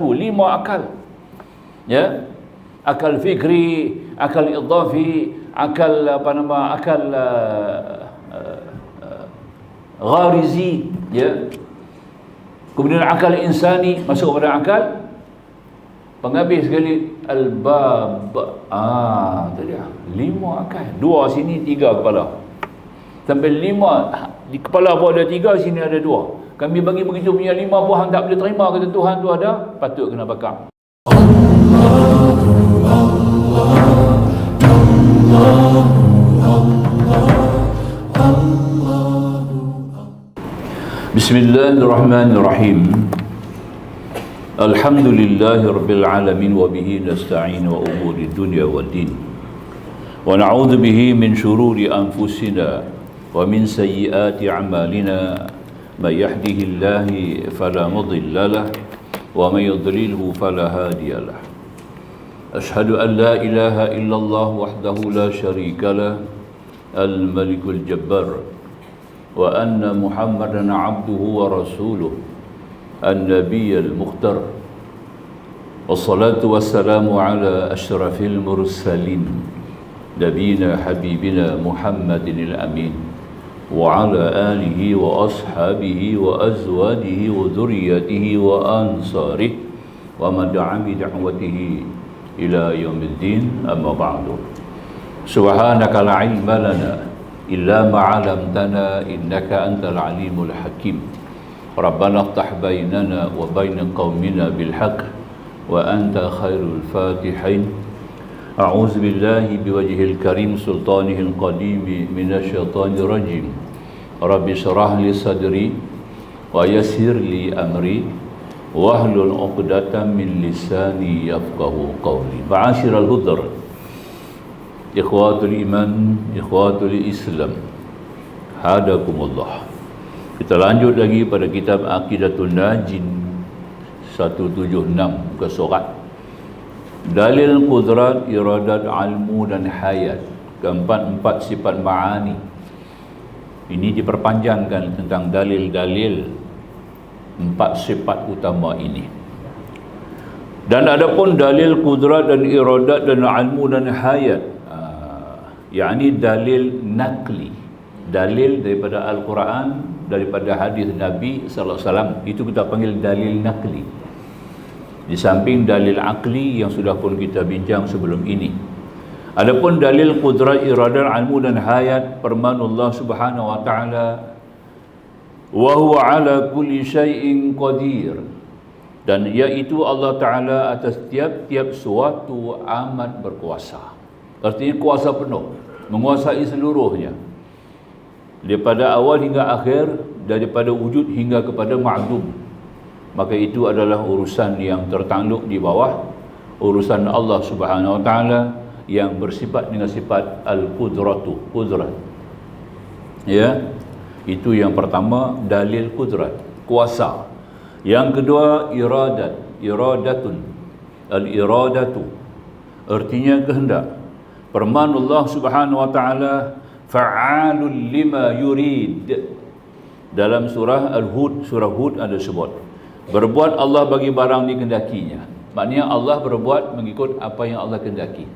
lima akal, ya, akal fikri, akal idhafi, akal akal gharizi, ya, kemudian akal insani masuk kepada akal penghabis sekali albab. Tu dia, lima akal, dua sini, tiga kepala, sampai lima di kepala pun ada tiga, sini ada dua. Kami bagi begitu punya lima buah, hang tak boleh terima kata Tuhan tu ada, patut kena bakar. Bismillahirrahmanirrahim. Alhamdulillahi rabbil alamin wa bihi nasta'in wa umuri dunya waddin. Wa na'udzu bihi min shururi anfusina wa min sayyiati a'malina. Man yahdihillahu fala mudilla lahu wa man yudlilhu fala hadiya lahu. Ashhadu an la ilaha illallah wahdahu la syarika lahu al-malikul jabbar wa anna Muhammadan abduhu wa rasuluh an-nabiyyul mukhtar. Wassalatu wassalamu ala asyrafil mursalin nabiyina habibina Muhammadin al-amin wa ala alihi wa ashabihi wa azwajihi wa dhurriyyatihi wa ansarihi wa man da'a bi da'watihi ila yaumiddin, amma ba'du. Subhanaka la ilma lana illa ma 'allamtana innaka antal alimul hakim. Rabbana iftah bainana wa baina qaumina bil haqq wa anta khairul fatihin. A'udzu billahi biwajhil karim sultanihil qadim minasyaitonir rajim. Rabbi shrah li sadri wa yassir li amri wahlul 'uqdatam min lisani yafqahu qawli. Ma'asyiral hudhur, ikhwatul iman, ikhwatul Islam, hadakumullah. Kita lanjut lagi pada kitab Aqidatul Najin 176, muka surat. Dalil qudrat, iradat, ilmu dan hayat, keempat-empat sifat ma'ani. Ini diperpanjangkan tentang dalil-dalil empat sifat utama ini. Dan adapun dalil qudrat dan iradat dan ilmu dan hayat, yakni dalil nakli, dalil daripada Al-Quran, daripada hadis Nabi sallallahu alaihi wasallam, itu kita panggil dalil nakli. Di samping dalil akli yang sudah pun kita bincang sebelum ini. Adapun dalil qudrat, iradat, ilmu dan hayat, firmanullah subhanahu wa ta'ala, wa huwa ala kulli syai'in qadir, dan iaitu Allah Ta'ala atas tiap-tiap suatu amat berkuasa. Artinya kuasa penuh, menguasai seluruhnya, daripada awal hingga akhir, daripada wujud hingga kepada ma'dum. Maka itu adalah urusan yang tertakluk di bawah urusan Allah Subhanahu wa ta'ala yang bersifat dengan sifat al-qudratu, qudrat. Ya, itu yang pertama, dalil qudrat, kuasa. Yang kedua, iradat, iradatun, al-iradatu, artinya kehendak. Firman Allah Subhanahu wa ta'ala, fa'alul lima yurid. Dalam surah Al-Hud, surah Hud ada sebut, berbuat Allah bagi barang dikehendakinya. Maknanya Allah berbuat mengikut apa yang Allah kehendaki.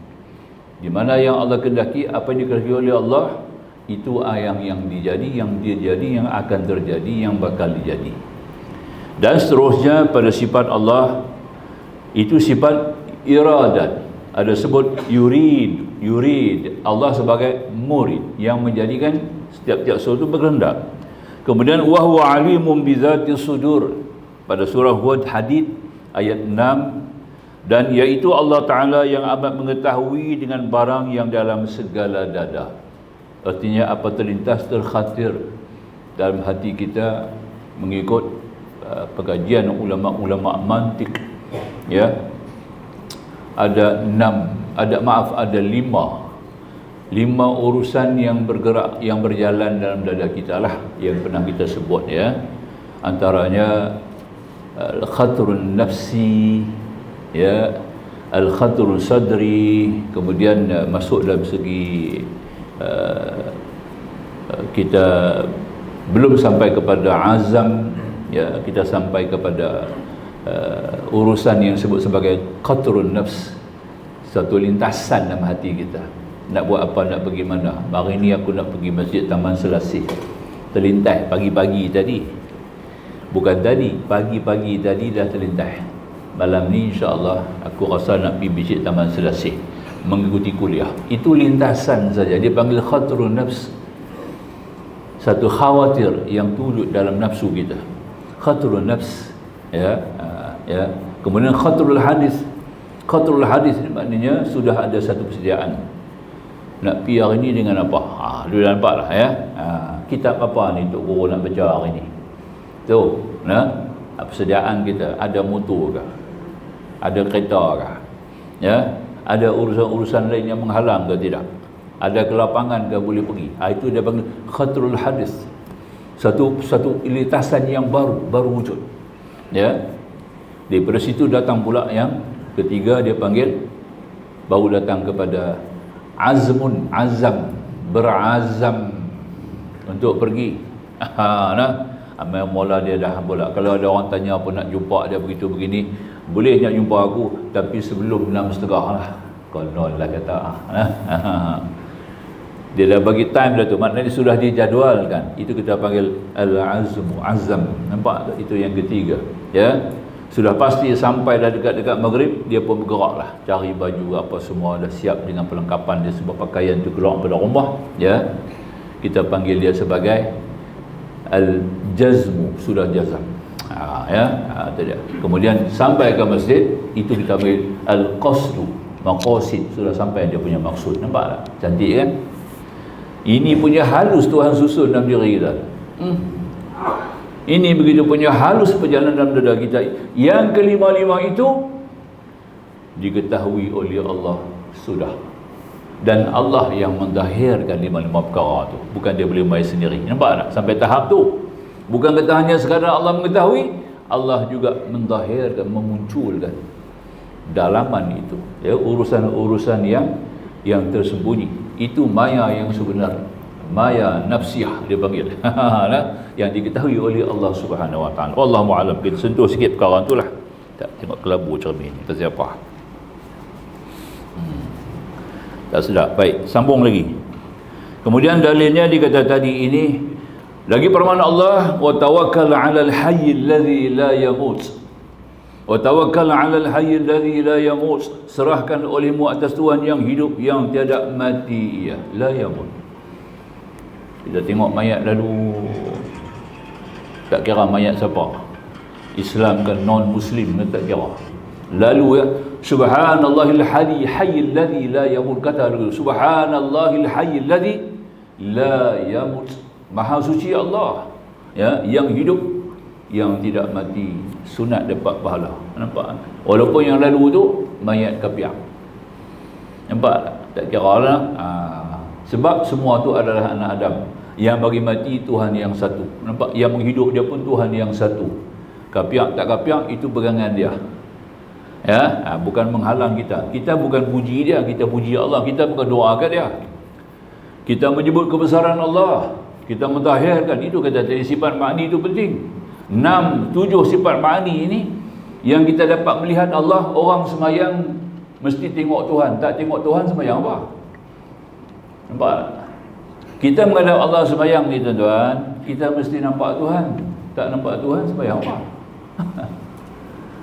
Di mana yang Allah kehendaki, apa yang dikehendaki oleh Allah, itu yang dijadi, yang dia jadi, yang akan terjadi, yang bakal dijadi. Dan seterusnya pada sifat Allah, itu sifat iradat. Ada sebut yurid, Allah sebagai murid yang menjadikan setiap-tiap sesuatu berkehendak. Kemudian wa huwa alimun bi dzatis sudur pada surah Hud Hadid ayat 6, dan yaitu Allah Ta'ala yang amat mengetahui dengan barang yang dalam segala dada. Artinya apa terlintas terkhatir dalam hati kita mengikut pengajian ulama-ulama mantik, ya, ada lima urusan yang bergerak, yang berjalan dalam dada kita lah, yang pernah kita sebut, ya. Antaranya al-khatrun nafsi, ya, al-khatrun sadri, kemudian masuk dalam segi kita belum sampai kepada azam, ya, kita sampai kepada urusan yang disebut sebagai qatrun nafs, satu lintasan dalam hati kita. Nak buat apa, nak pergi mana? Hari ni aku nak pergi Masjid Taman Selasih. Terlintas pagi-pagi tadi. Bukan tadi, pagi-pagi tadi dah terlintas. Malam ni insya-Allah aku rasa nak pergi Masjid Taman Selasih mengikuti kuliah. Itu lintasan saja. Dia panggil khatrun nafs. Satu khawatir yang wujud dalam nafsu kita. Khatrun nafs, ya. Kemudian khatrul hadis. Khatrul hadis ni maknanya sudah ada satu persediaan. Nak pergi hari ni dengan apa? Dia nampak lah, ya. Kitab apa ni untuk guru nak baca hari ni? Tu, persediaan kita. Ada motor ke? Ada kereta ke? Ya, ada urusan-urusan lain yang menghalang ke tidak? Ada kelapangan ke boleh pergi? Itu dia panggil khatrul hadis. Satu lintasan yang baru wujud. Ya. Daripada situ datang pula yang ketiga, dia panggil baru datang kepada azam, berazam untuk pergi. Mula dia dah pula. Kalau ada orang tanya apa nak jumpa dia begitu begini, boleh nak jumpa aku tapi sebelum 6.30 lah. Konon lah kata. Dia dah bagi time dah tu, maknanya sudah dijadualkan. Itu kita panggil azam. Nampak tak? Itu yang ketiga, ya. Sudah pasti sampai dah dekat-dekat maghrib, dia pun bergerak lah, cari baju apa semua dah siap dengan perlengkapan dia, sebab pakaian tu keluar pada rumah, ya. Kita panggil dia sebagai al-jazmu, sudah jazam. Itu dia. Kemudian sampai ke masjid, itu kita panggil al-qasdu, maqasid, sudah sampai dia punya maksud. Nampak tak? Cantik kan? Ini punya halus Tuhan susun dalam diri kita. Ini begitu punya halus perjalanan dalam dada kita. Yang kelima-lima itu diketahui oleh Allah sudah. Dan Allah yang mendahirkan lima-lima perkara tu. Bukan dia boleh main sendiri. Nampak tak? Sampai tahap tu. Bukan kata hanya sekadar Allah mengetahui, Allah juga mendahirkan, memunculkan dalaman itu. Ya, urusan-urusan yang tersembunyi. Itu maya yang sebenar. Maya nafsiyah dia panggil. Yang diketahui oleh Allah Subhanahu wa taala. Wallahu a'lam. Kita sentuh sikit perkara itulah. Tak tengok kelabu cermin ni pasal apa. Tak sedap. Baik, sambung lagi. Kemudian dalilnya dikata tadi ini lagi firman Allah, wa tawakkal 'alal hayyil ladzi la yamut. Wa tawakkal 'alal hayyil ladzi la yamut. Serahkan olehmu atas Tuhan yang hidup, yang tiada mati ia. La yamut. Kita tengok mayat lalu, tak kira mayat siapa, Islam ke non-Muslim, tak kira. Lalu ya, subhanallahil hayyil ladzi la yamut, kata dulu, subhanallahil hayyil ladzi la yamut. Maha suci Allah, ya, yang hidup, yang tidak mati, sunat dapat pahala. Nampak? Walaupun yang lalu tu mayat kafir. Nampak? Tak kira lah. Sebab semua tu adalah anak Adam. Yang bagi mati Tuhan yang satu. Nampak? Yang menghidup dia pun Tuhan yang satu. Kapiak tak kapiak itu pegangan dia. Ya, bukan menghalang kita. Kita bukan puji dia, kita puji Allah. Kita bukan doakan dia. Kita menyebut kebesaran Allah. Kita mentahirkan. Itu kata tadi, sifat ma'ni itu penting. 6, 7 sifat ma'ni ini yang kita dapat melihat Allah. Orang semayang mesti tengok Tuhan. Tak tengok Tuhan semayang apa? Nampak? Kita menghadap Allah sembahyang ni tuan-tuan, kita mesti nampak Tuhan. Tak nampak Tuhan sembahyang apa?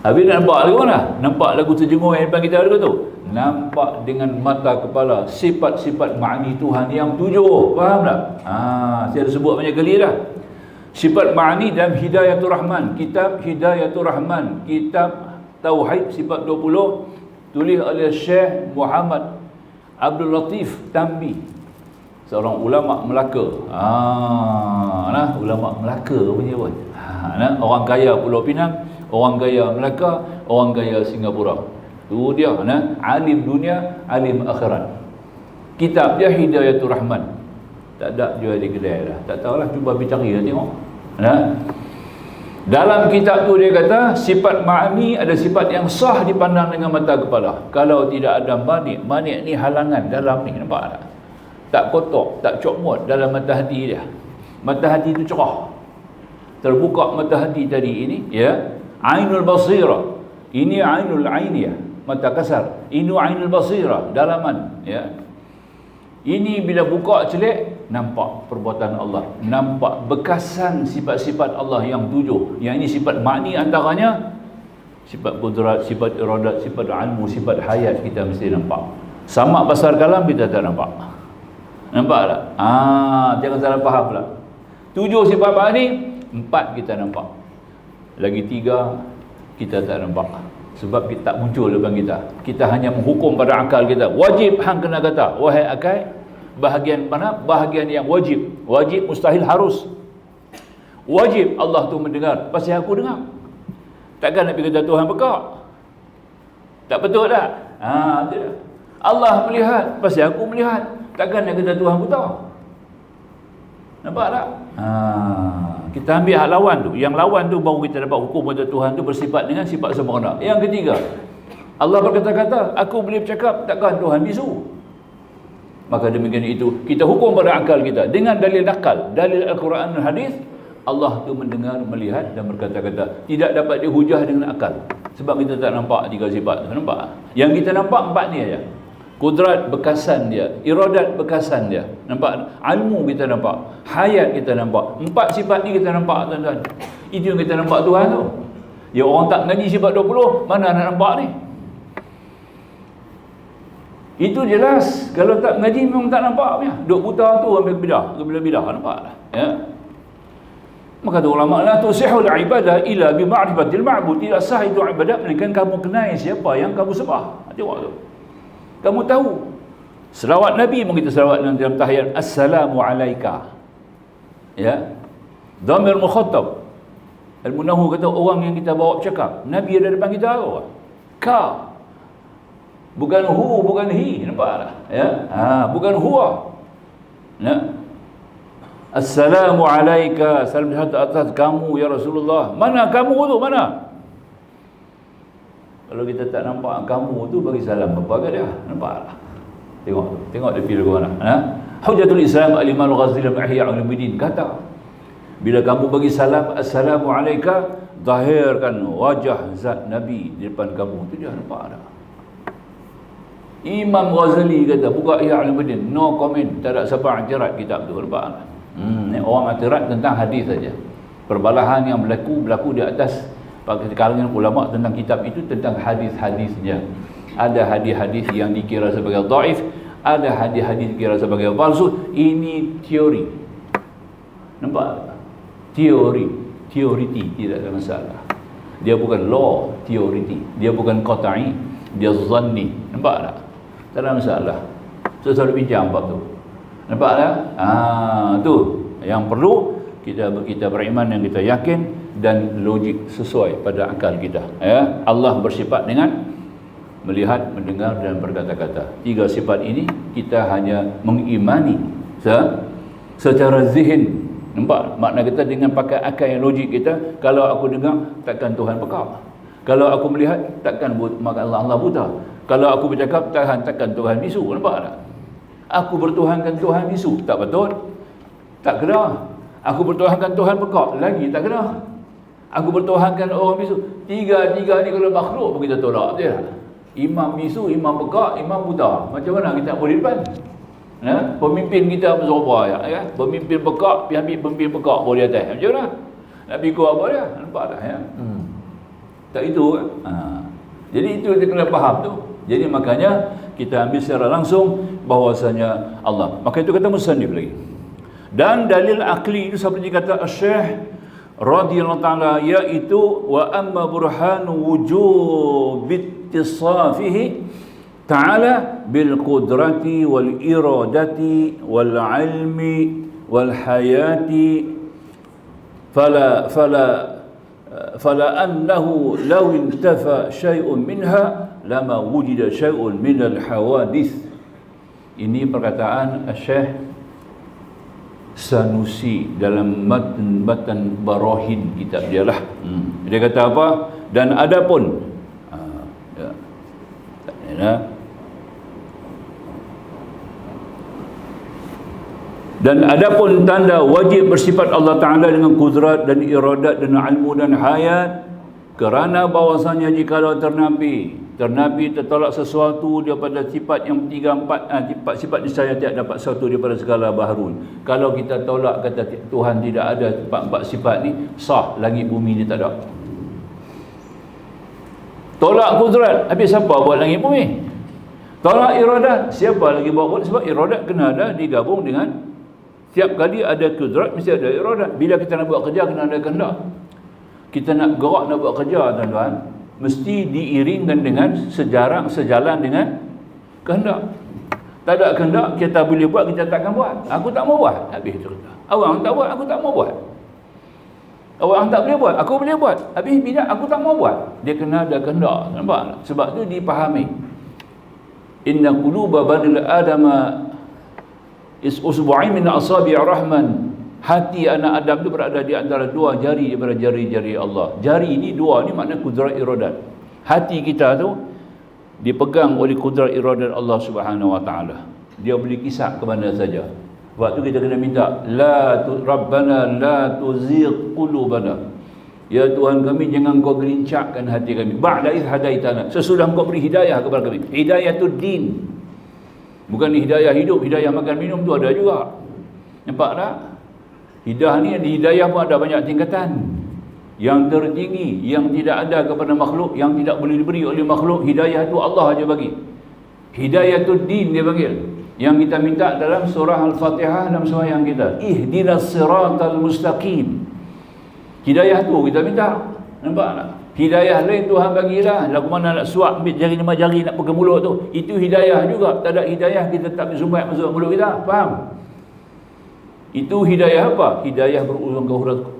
Habis nak nampak lagu mana? Nampak lagu terjenguk yang depan kita lagu tu. Nampak dengan mata kepala sifat-sifat ma'ni Tuhan yang 7. Faham tak? Saya dah sebut banyak kali dah. Sifat ma'ni dalam Hidayatul Rahman, kitab Hidayatul Rahman, kitab Tauhid sifat 20, tulis oleh Syekh Muhammad Abdul Latif Tambi, seorang ulama Melaka. Ulama Melaka punya pun. Orang kaya Pulau Pinang, orang kaya Melaka, orang kaya Singapura. Tu dia, alim dunia, alim akhirat. Kitab dia Hidayatul Rahman. Tak ada jual di kedai dah. Tak tahulah, cuba pergi cari lah tengok. Dalam kitab tu dia kata sifat ma'ni ada sifat yang sah dipandang dengan mata kepala. Kalau tidak ada manik ni halangan dalam ni, nampak tak? Tak kotor, tak comot dalam mata hati dia. Mata hati itu cerah. Terbuka mata hati tadi ini, ya. Ainul basira, ini ainul ainiyah, mata kasar. Ini ainul basira, dalaman, ya. Ini bila buka celik, nampak perbuatan Allah, nampak bekasan sifat-sifat Allah yang 7. Yang ini sifat makni, antaranya sifat qudrat, sifat iradat, sifat ilmu, sifat hayat kita mesti nampak. Sama pasal kalam kita tak nampak. Nampak tak? Jangan salah faham pula. 7 sifat makni, 4 kita nampak. Lagi 3 kita tak nampak. Sebab kita tak muncul depan kita. Kita hanya menghukum pada akal kita. Wajib hang kena kata, wahai akal, bahagian mana? Bahagian yang wajib. Wajib mustahil harus. Wajib Allah tu mendengar, pasti aku dengar. Takkan nak pergi kata Tuhan pekak. Tak betul tak? Tidak. Allah melihat, pasti aku melihat. Takkan nak kata Tuhan buta. Nampak tak? Kita ambil hak lawan tu. Yang lawan tu baru kita dapat hukum kata Tuhan tu bersifat dengan sifat sempurna. Yang ketiga, Allah berkata-kata, aku boleh bercakap, takkan Tuhan bisu. Maka demikian itu, kita hukum pada akal kita dengan dalil nakal, dalil Al-Quran dan hadis. Allah tu mendengar, melihat dan berkata-kata. Tidak dapat dihujah dengan akal. Sebab kita tak nampak 3 sifat. Nampak? Yang kita nampak 4 ni aja. Kudrat bekasan dia, iradat bekasan dia. Nampak? Ilmu kita nampak, hayat kita nampak. 4 sifat ni kita nampak, tuan-tuan. Itu yang kita nampak Tuhan tu. Ya, orang tak ngaji sifat 20, mana nak nampak ni? Itu jelas. Kalau tak ngaji memang tak nampak punya. Duk buta tu ambil bidah, nampak tak? Ya. Maka tu ulama, la tusihul ibadah illa bi ma'rifatil ma'bud. Tidak sah itu ibadat melainkan kamu kenal siapa yang kamu sembah. Tengok tu. Kamu tahu. Selawat Nabi pun kita selawat dalam tahiyat, assalamu alayka. Ya. Dhamir mukhatab. Al-Munahu kata orang yang kita bawa bercakap. Nabi ada depan kita apa? Ka. Bukan hu, bukan hi. Nampak tak? Ya. Bukan huwa. Ya. Assalamu alayka, salam atas kamu ya Rasulullah. Mana kamu tu? Mana? Kalau kita tak nampak kamu tu, bagi salam apa ke dia? Nampak tak? Tengok tu. Tengok dia pilih ke mana. Hujatul Islam al-Imam al-Ghazali al-Ihya al-Ulumuddin kata, bila kamu bagi salam assalamu alayka, zahirkan wajah zat Nabi di depan kamu. Tu dia, nampak tak? Imam Ghazali kata, buka Ihya al-Ulumuddin, no comment, tak ada siapa i'tirad kitab tu. Nampak tak? Orang i'tirad tentang hadis saja. Perbalahan yang berlaku di atas kalangan ulama tentang kitab itu, tentang hadis-hadisnya. Ada hadis-hadis yang dikira sebagai dhaif, ada hadis-hadis dikira sebagai palsu. Ini teori. Nampak? Teoriti, tidak ada masalah. Dia bukan law, teoriti. Dia bukan qat'i, dia zanni. Nampak tak? Tak ada masalah. Saya selalu bincang bab tu. Nampak tak? Tu yang perlu kita beriman yang kita yakin dan logik sesuai pada akal kita. Ya, Allah bersifat dengan melihat, mendengar dan berkata-kata. 3 sifat ini kita hanya mengimani secara zihin. Nampak? Makna kita dengan pakai akal yang logik kita. Kalau aku dengar, takkan Tuhan pekak. Kalau aku melihat, takkan maka Allah buta. Kalau aku bercakap, takkan Tuhan bisu. Nampak tak? Aku bertuhankan Tuhan bisu. Tak betul? Tak kena. Aku bertuhankan Tuhan pekak. Lagi tak kena. Aku bertuhankan orang bisu. Tiga-tiga ni kalau makhluk pun kita tolak. Betul tak? Imam bisu, imam pekak, imam buta. Macam mana kita boleh depan? Pemimpin kita bersopa ya? Pemimpin pekak, ambil pemimpin pekak boleh atas. Macam mana? Nak pikir apa dia? Nampak tak? Ya? Tak itu kan? Jadi itu kita kena faham tu. Jadi makanya kita ambil secara langsung bahawasanya Allah. Maka itu kata musannif lagi. Dan dalil akli itu seperti kata Syekh radhiyallahu ta'ala, iaitu wa amma burhanu wujub ittisafihi ta'ala bil qudrati wal iradati wal ilmi wal hayati fala annahu law intafa syai'un minha lama wujida syai'un minal hawadith. Ini perkataan Syekh Sanusi dalam matan Barahin kitab dia lah. Dia kata apa? Dan adapun dan adapun tanda wajib bersifat Allah Ta'ala dengan kudrat dan iradat dan ilmu dan hayat, Kerana bahawasanya jikalau ternapi tertolak sesuatu daripada sifat yang 3 4 sifat niscaya tidak dapat sesuatu daripada segala baharun. Kalau kita tolak kata Tuhan tidak ada 4 sifat ni, sah langit bumi ni tak ada. Tolak kudrat, habis siapa buat langit bumi? Tolak iradat, siapa lagi buat? Sebab iradat kena ada digabung dengan setiap kali ada kudrat mesti ada iradat. Bila kita nak buat kerja kena ada kehendak. Kita nak gerak nak buat kerja tuan-tuan, mesti diiringkan dengan sejalan dengan kehendak. Tak ada kehendak kita boleh buat, kita takkan buat. Aku tak mau buat, habis cerita. Awang tak buat, aku tak mau buat. Awang tak boleh buat, aku boleh buat. Habis bila aku tak mau buat. Dia kena ada kehendak. Nampak? Sebab tu dipahami. Inna quluba banil adama usbu'ain min asabi' rahman. Hati anak Adam itu berada di antara 2 jari daripada jari-jari Allah. Jari ini 2 ni makna kudrat iradat. Hati kita tu dipegang oleh kudrat iradat Allah Subhanahu Wa Taala. Dia boleh kisah ke mana saja. Waktu kita kena minta Rabbana la tuzigh qulubana. Ya Tuhan kami, jangan kau gerincakkan hati kami. Ba'da idh hadaitana. Sesudah kau beri hidayah kepada kami. Hidayatud din. Bukan hidayah hidup, hidayah makan minum tu ada juga. Nampak tak? Hidayah pun ada banyak tingkatan. Yang tertinggi, yang tidak ada kepada makhluk, yang tidak boleh diberi oleh makhluk, hidayah tu Allah aja bagi. Hidayatud din dia panggil. Yang kita minta dalam surah Al-Fatihah dalam sembahyang kita. Ihdinas siratal mustaqim. Hidayah tu kita minta. Nampak tak? Hidayah lain Tuhan bagilah. Lagu mana nak suap ambil jari 5 jari nak pegang mulut tu, itu hidayah juga. Tak ada hidayah kita tak sumbat masuk mulut kita. Faham? Itu hidayah apa? Hidayah berurusan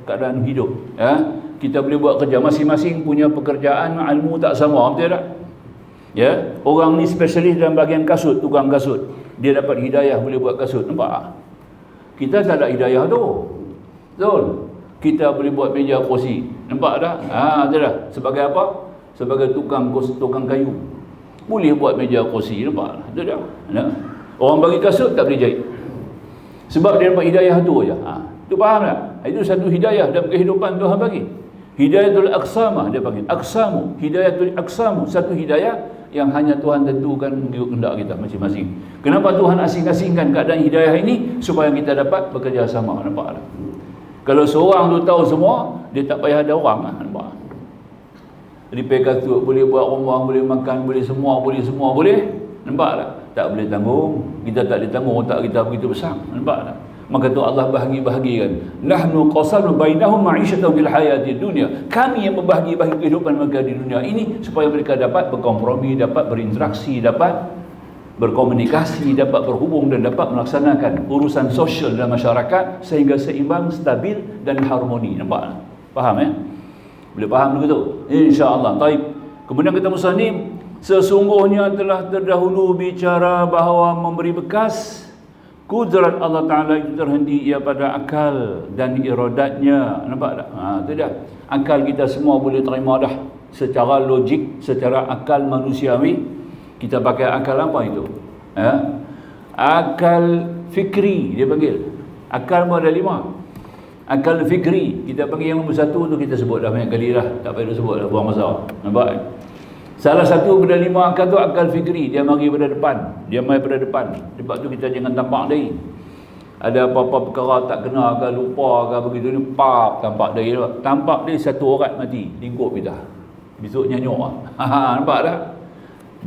keadaan hidup. Ya? Kita boleh buat kerja, masing-masing punya pekerjaan, ilmu tak sama, betul tak? Ya? Orang ni spesialis dalam bahagian kasut, tukang kasut. Dia dapat hidayah boleh buat kasut. Nampak? Kita tak ada hidayah tu. Betul? Kita boleh buat meja kursi. Nampak tak? Betul tak? Sebagai apa? Sebagai tukang kayu. Boleh buat meja kursi. Nampak? Betul tak? Ya? Orang bagi kasut tak boleh jahit. Sebab dia dapat hidayah tu aja. Tu faham tak? Itu satu hidayah dalam kehidupan Tuhan bagi. Hidayatul aqsamah dia panggil. Aqsamu, hidayatul aqsamu, satu hidayah yang hanya Tuhan tentukan mengikut kehendak kita masing-masing. Kenapa Tuhan asing-asingkan keadaan hidayah ini? Supaya kita dapat bekerja sama. Nampak tak? Kalau seorang tu tahu semua, dia tak payah ada orang. Nampak? Repair kasut, boleh buat rumah, boleh makan, boleh semua, boleh. Nampak tak? Tak boleh tanggung. Kita tak boleh tanggung, otak kita begitu besar. Nampak tak? Maka tu Allah bahagi-bahagikan. Nahnu qasamna bainahum ma'isyatahum fil hayatid dunya. Kami yang membahagi-bahagi kehidupan mereka di dunia ini supaya mereka dapat berkompromi, dapat berinteraksi, dapat berkomunikasi, dapat berhubung dan dapat melaksanakan urusan sosial dalam masyarakat sehingga seimbang, stabil dan harmoni. Nampak? Faham ya? Boleh faham begitu? Insya-Allah. Baik. Kemudian kata musannif, sesungguhnya telah terdahulu bicara bahawa memberi bekas kudrat Allah Ta'ala itu terhenti ia pada akal dan iradatnya. Nampak tak? Itu dah. Akal kita semua boleh terima dah. Secara logik, secara akal manusiawi, kita pakai akal apa itu? Akal fikri dia panggil. Akal pun ada 5. Akal fikri, kita panggil yang nombor 1 tu kita sebut dah banyak kali dah. Tak payah sebut dah, buang masa. Nampak? Salah satu pada 5 akal tu akal fikri. Dia mari pada depan. Dia mari pada depan. Sebab tu kita jangan tampak dari. Ada apa-apa perkara tak kena ke, lupa ke, begitu ni, tampak dari. Tampak dari satu orang mati. Lingkup kita. Besoknya nyok. Nampak tak?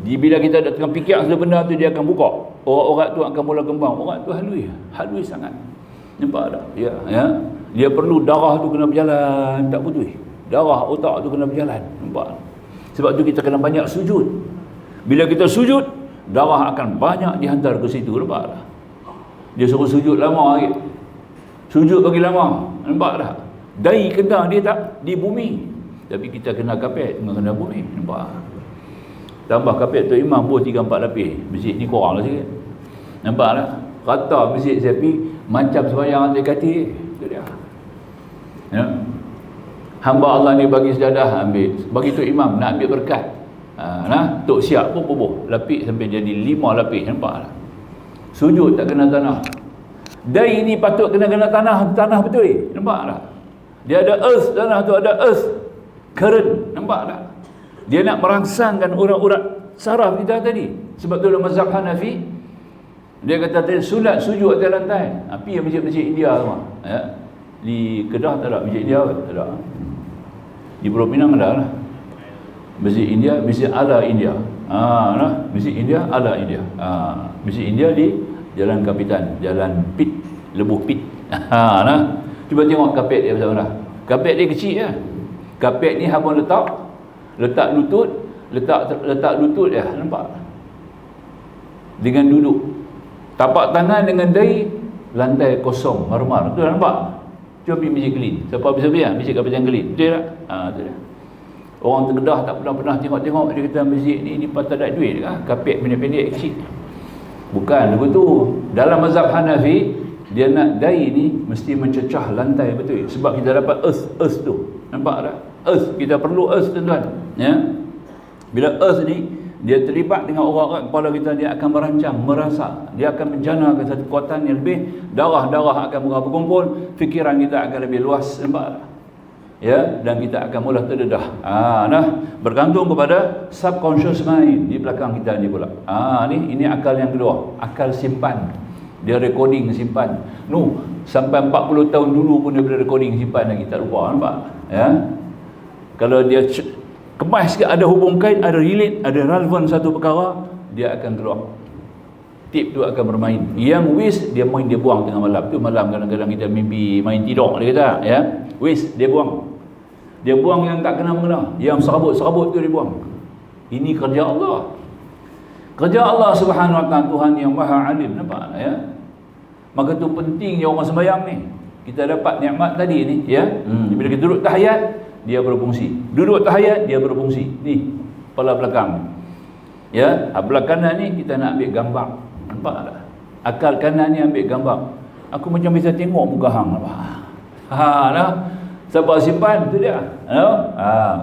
Bila kita dah tengah fikir satu benda tu, dia akan buka. Orang-orang tu akan mula kembang. Orang tu halui. Halui sangat. Nampak tak? Ya. Dia perlu darah tu kena berjalan. Tak putus. Darah otak tu kena berjalan. Nampak tak? Sebab tu kita kena banyak sujud. Bila kita sujud, darah akan banyak dihantar ke situ. Nampak tak? Dia suruh sujud lama lagi. Sujud bagi lama. Nampak tak? Dai kena dia tak di bumi. Tapi kita kena kapet dengan kena bumi. Nampak? Tambah kapet tu imam pun 3-4 lapis. Masjid ni kurang lah sikit. Nampak tak? Kata masjid saya pergi macam sembahyang atas kaki. Itu dia. Ya. Hamba Allah ni bagi sejadah ambil. Bagi tu imam nak ambil berkat. Tok siap pun bubuh. Lapis sampai jadi 5 lapis. Nampak tak? Sujud tak kena tanah. Dai ni patut kena tanah betul. Nampak tak? Dia ada earth, tanah tu ada earth. Keren, nampak tak? Dia nak merangsangkan urat-urat saraf kita tadi. Sebab tu dalam mazhab Hanafi, dia kata tadi solat sujud atas lantai. Api yang masjid-masjid India tu, ya. Di Kedah tak ada masjid India, tak ada. Di Pulau Pinang ada lah. Masjid India, Masjid Ala India. Nah, Masjid India Ala India. Masjid India di Jalan Kapitan, Jalan Pit, Lebuh Pit. Nah, cuba tengok kapet dia bersama. Kapet dia kecil ya. Kapet ni hang letak lutut, letak lutut dia, nampak? Dengan duduk. Tapak tangan dengan dahi, lantai kosong, marmar. Tu nampak? Cuba pergi masjid Kelin. Siapa bisa pergi? Masjid Kapitan Kelin. Betul tak? Tu dia. Orang Kedah tak pernah tengok-tengok, dia kata masjid ni patut ada duit kan? Kapet pendek-pendek kecil. Bukan begitu. Dalam mazhab Hanafi, dia nak dahi ni mesti mencecah lantai betul. Sebab kita dapat earth tu. Nampak tak? Earth, kita perlu earth tuan-tuan. Ya. Bila earth ni dia terlibat dengan orang-orang kepala kita, dia akan merancang, merasa, dia akan menjanakan satu kekuatan yang lebih, darah-darah akan mula berkumpul, fikiran kita akan lebih luas, nampak tak? Ya, dan kita akan mula terdedah. Bergantung kepada subconscious mind di belakang kita ni pula. Ini akal yang kedua, akal simpan. Dia recording simpan. Sampai 40 tahun dulu pun dia boleh recording simpan lagi, tak lupa, nampak? Ya. Kalau dia kemas sikit, ada hubung kait, ada relate, ada relevan satu perkara, dia akan keluar. Tip tu akan bermain. Yang wish dia main, dia buang tengah malam. Tu malam kadang-kadang kita mimpi main tidur, dia kata, ya. Wish dia buang. Dia buang yang tak kena-mengena. Yang serabut-serabut tu dia buang. Ini kerja Allah. Kerja Allah Subhanahu Wa Ta'ala, Tuhan yang Maha Alim, nampak ya? Maka tu pentingnya orang sembahyang ni. Kita dapat nikmat tadi ni, ya. Bila kita duduk tahiyat, dia berfungsi. Duduk tahiyat, dia berfungsi. Ni, kepala belakang. Ya, belah kanan ni kita nak ambil gambar. Nampak tak? Akal kanan ni ambil gambar. Aku macam bisa tengok muka hang. Nah. Siapa simpan tu dia.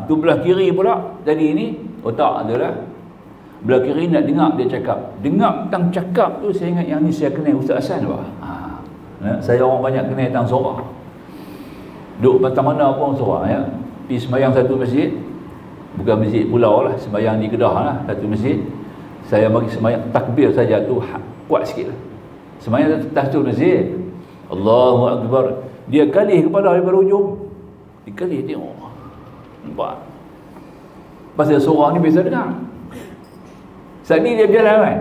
Tu belah kiri pula. Tadi ni otak dia lah. Belah kiri nak dengar dia cakap. Dengar tentang cakap tu, saya ingat yang ni saya kenal Ustaz Hasan. Saya orang banyak kenal tentang sorak. Duduk patah mana pun sorak ya. Pergi sembahyang satu masjid, bukan masjid pulau lah, sembahyang di Kedah lah, satu masjid. Saya bagi sembahyang takbir saja tu kuat sikit lah. Sembahyang satu masjid, Allahu Akbar, dia kalih kepala daripada ujung. Dia kalih tengok. Nampak? Pasal sorak ni biasa dengar. Saat ni dia berjalan kan,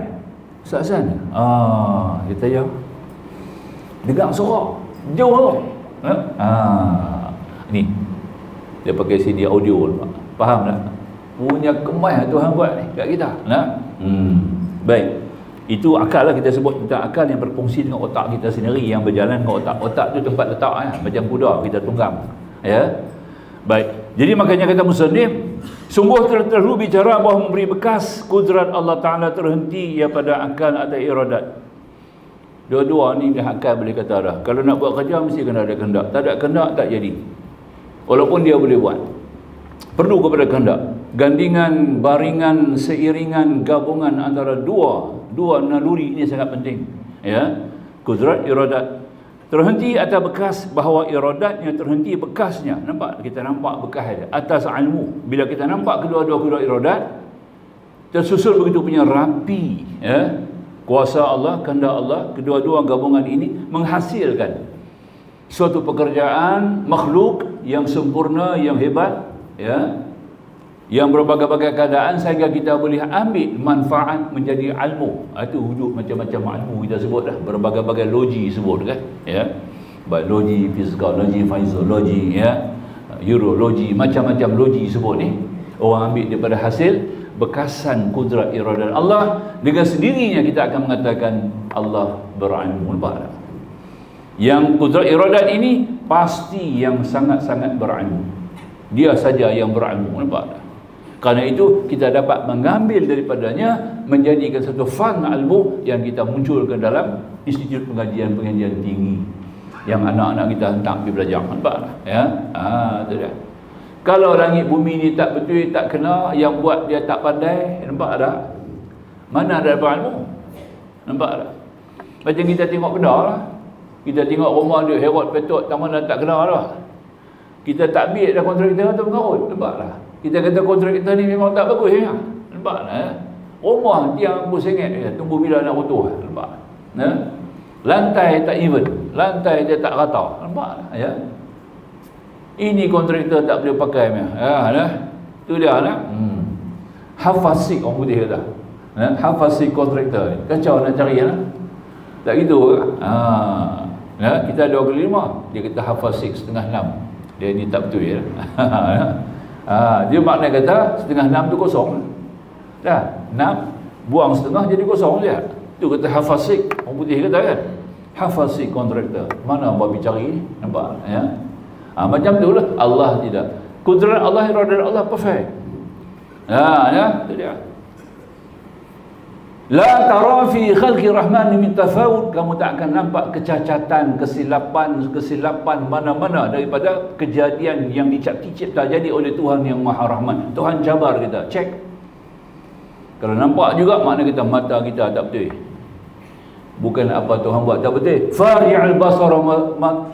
Ustaz Hasan, dia tanya, dengar sorak jauh tu. Ni dia pakai CD audio, faham tak? Punya kemas Tuhan buat ni kat kita. Baik, itu akal lah, kita sebut tentang akal yang berfungsi dengan otak kita sendiri, yang berjalan dengan otak. Otak tu tempat letak macam kuda kita tunggang, ya. Baik, jadi makanya kata musannif, sungguh terlalu bicara bahawa memberi bekas kudrat Allah Ta'ala terhenti ya pada akal atau iradat. Dua-dua ni dah akal boleh kata dah. Kalau nak buat kerja mesti kena ada kehendak. Tak ada kehendak tak jadi. Walaupun dia boleh buat, perlu kepada kehendak. Gandingan, baringan, seiringan, gabungan antara dua naluri ini sangat penting. Ya, kudrat, iradat. Terhenti atas bekas, bahawa iradatnya terhenti bekasnya. Nampak? Kita nampak bekas dia atas ilmu. Bila kita nampak kedua-dua kudrat iradat tersusun begitu punya rapi, ya, kuasa Allah, kehendak Allah, kedua-dua gabungan ini menghasilkan suatu pekerjaan makhluk yang sempurna, yang hebat, ya, yang berbagai-bagai keadaan sehingga kita boleh ambil manfaat menjadi ilmu. Itu wujud macam-macam ilmu kita sebut dah, berbagai-bagai logi sebut kan, ya, biologi, psikologi, fisiologi, ya, urologi, macam-macam logi sebut ni. Orang ambil daripada hasil bekasan kudrat iradat Allah. Dengan sendirinya kita akan mengatakan Allah berilmu. Nampak tak? Yang kudrat iradat ini pasti yang sangat-sangat berilmu. Dia saja yang berilmu. Nampak tak? Kerana itu kita dapat mengambil daripadanya, menjadikan satu fan ilmu yang kita munculkan dalam institut pengajian-pengajian tinggi yang anak-anak kita hentak pergi belajar. Nampak tak? Ya? Itu dia. Kalau langit bumi ni tak betul, tak kena, yang buat dia tak pandai, nampak tak? Mana ada ilmu? Nampak tak? Macam kita tengok Kedah lah. Kita tengok rumah dia Herod Petot, tak mana tak kena lah. Kita tak ambil dah kontrak kita atau mengarut. Nampak tak? Kita kata kontrak kita ni memang tak bagus ya. Nampak tak? Rumah tiang aku sengit ya. Tunggu bila nak runtuh. Nampak? Lantai tak even. Lantai dia tak rata. Nampak tak? Ya. Ini kontraktor tak boleh pakai tu dia lah. Hafasik orang putih kata. Hafasik kontraktor ni. Kacau nak cari lah. Tak gitu ke? Kita ada 2/5. Dia kata hafasik 5:30. Dia ni tak betul ya. Dia makna kata 5:30 tu kosong. Dah, 6 buang setengah jadi kosong je. Tu kata hafasik. Orang putih kata kan. Hafasik kontraktor. Mana babi cari? Nampak ya? Macam tu lah. Allah tidak. Kudrat Allah, iradat Allah perfect. Ya, tu dia. La tara fi khalqi rahman min tafawut. Kamu tak akan nampak kecacatan, kesilapan mana-mana daripada kejadian yang dicipta jadi oleh Tuhan yang Maha Rahman. Tuhan cabar kita, cek. Kalau nampak juga makna kita mata kita tak betul. Bukan apa Tuhan buat tak betul. Farji'al basara,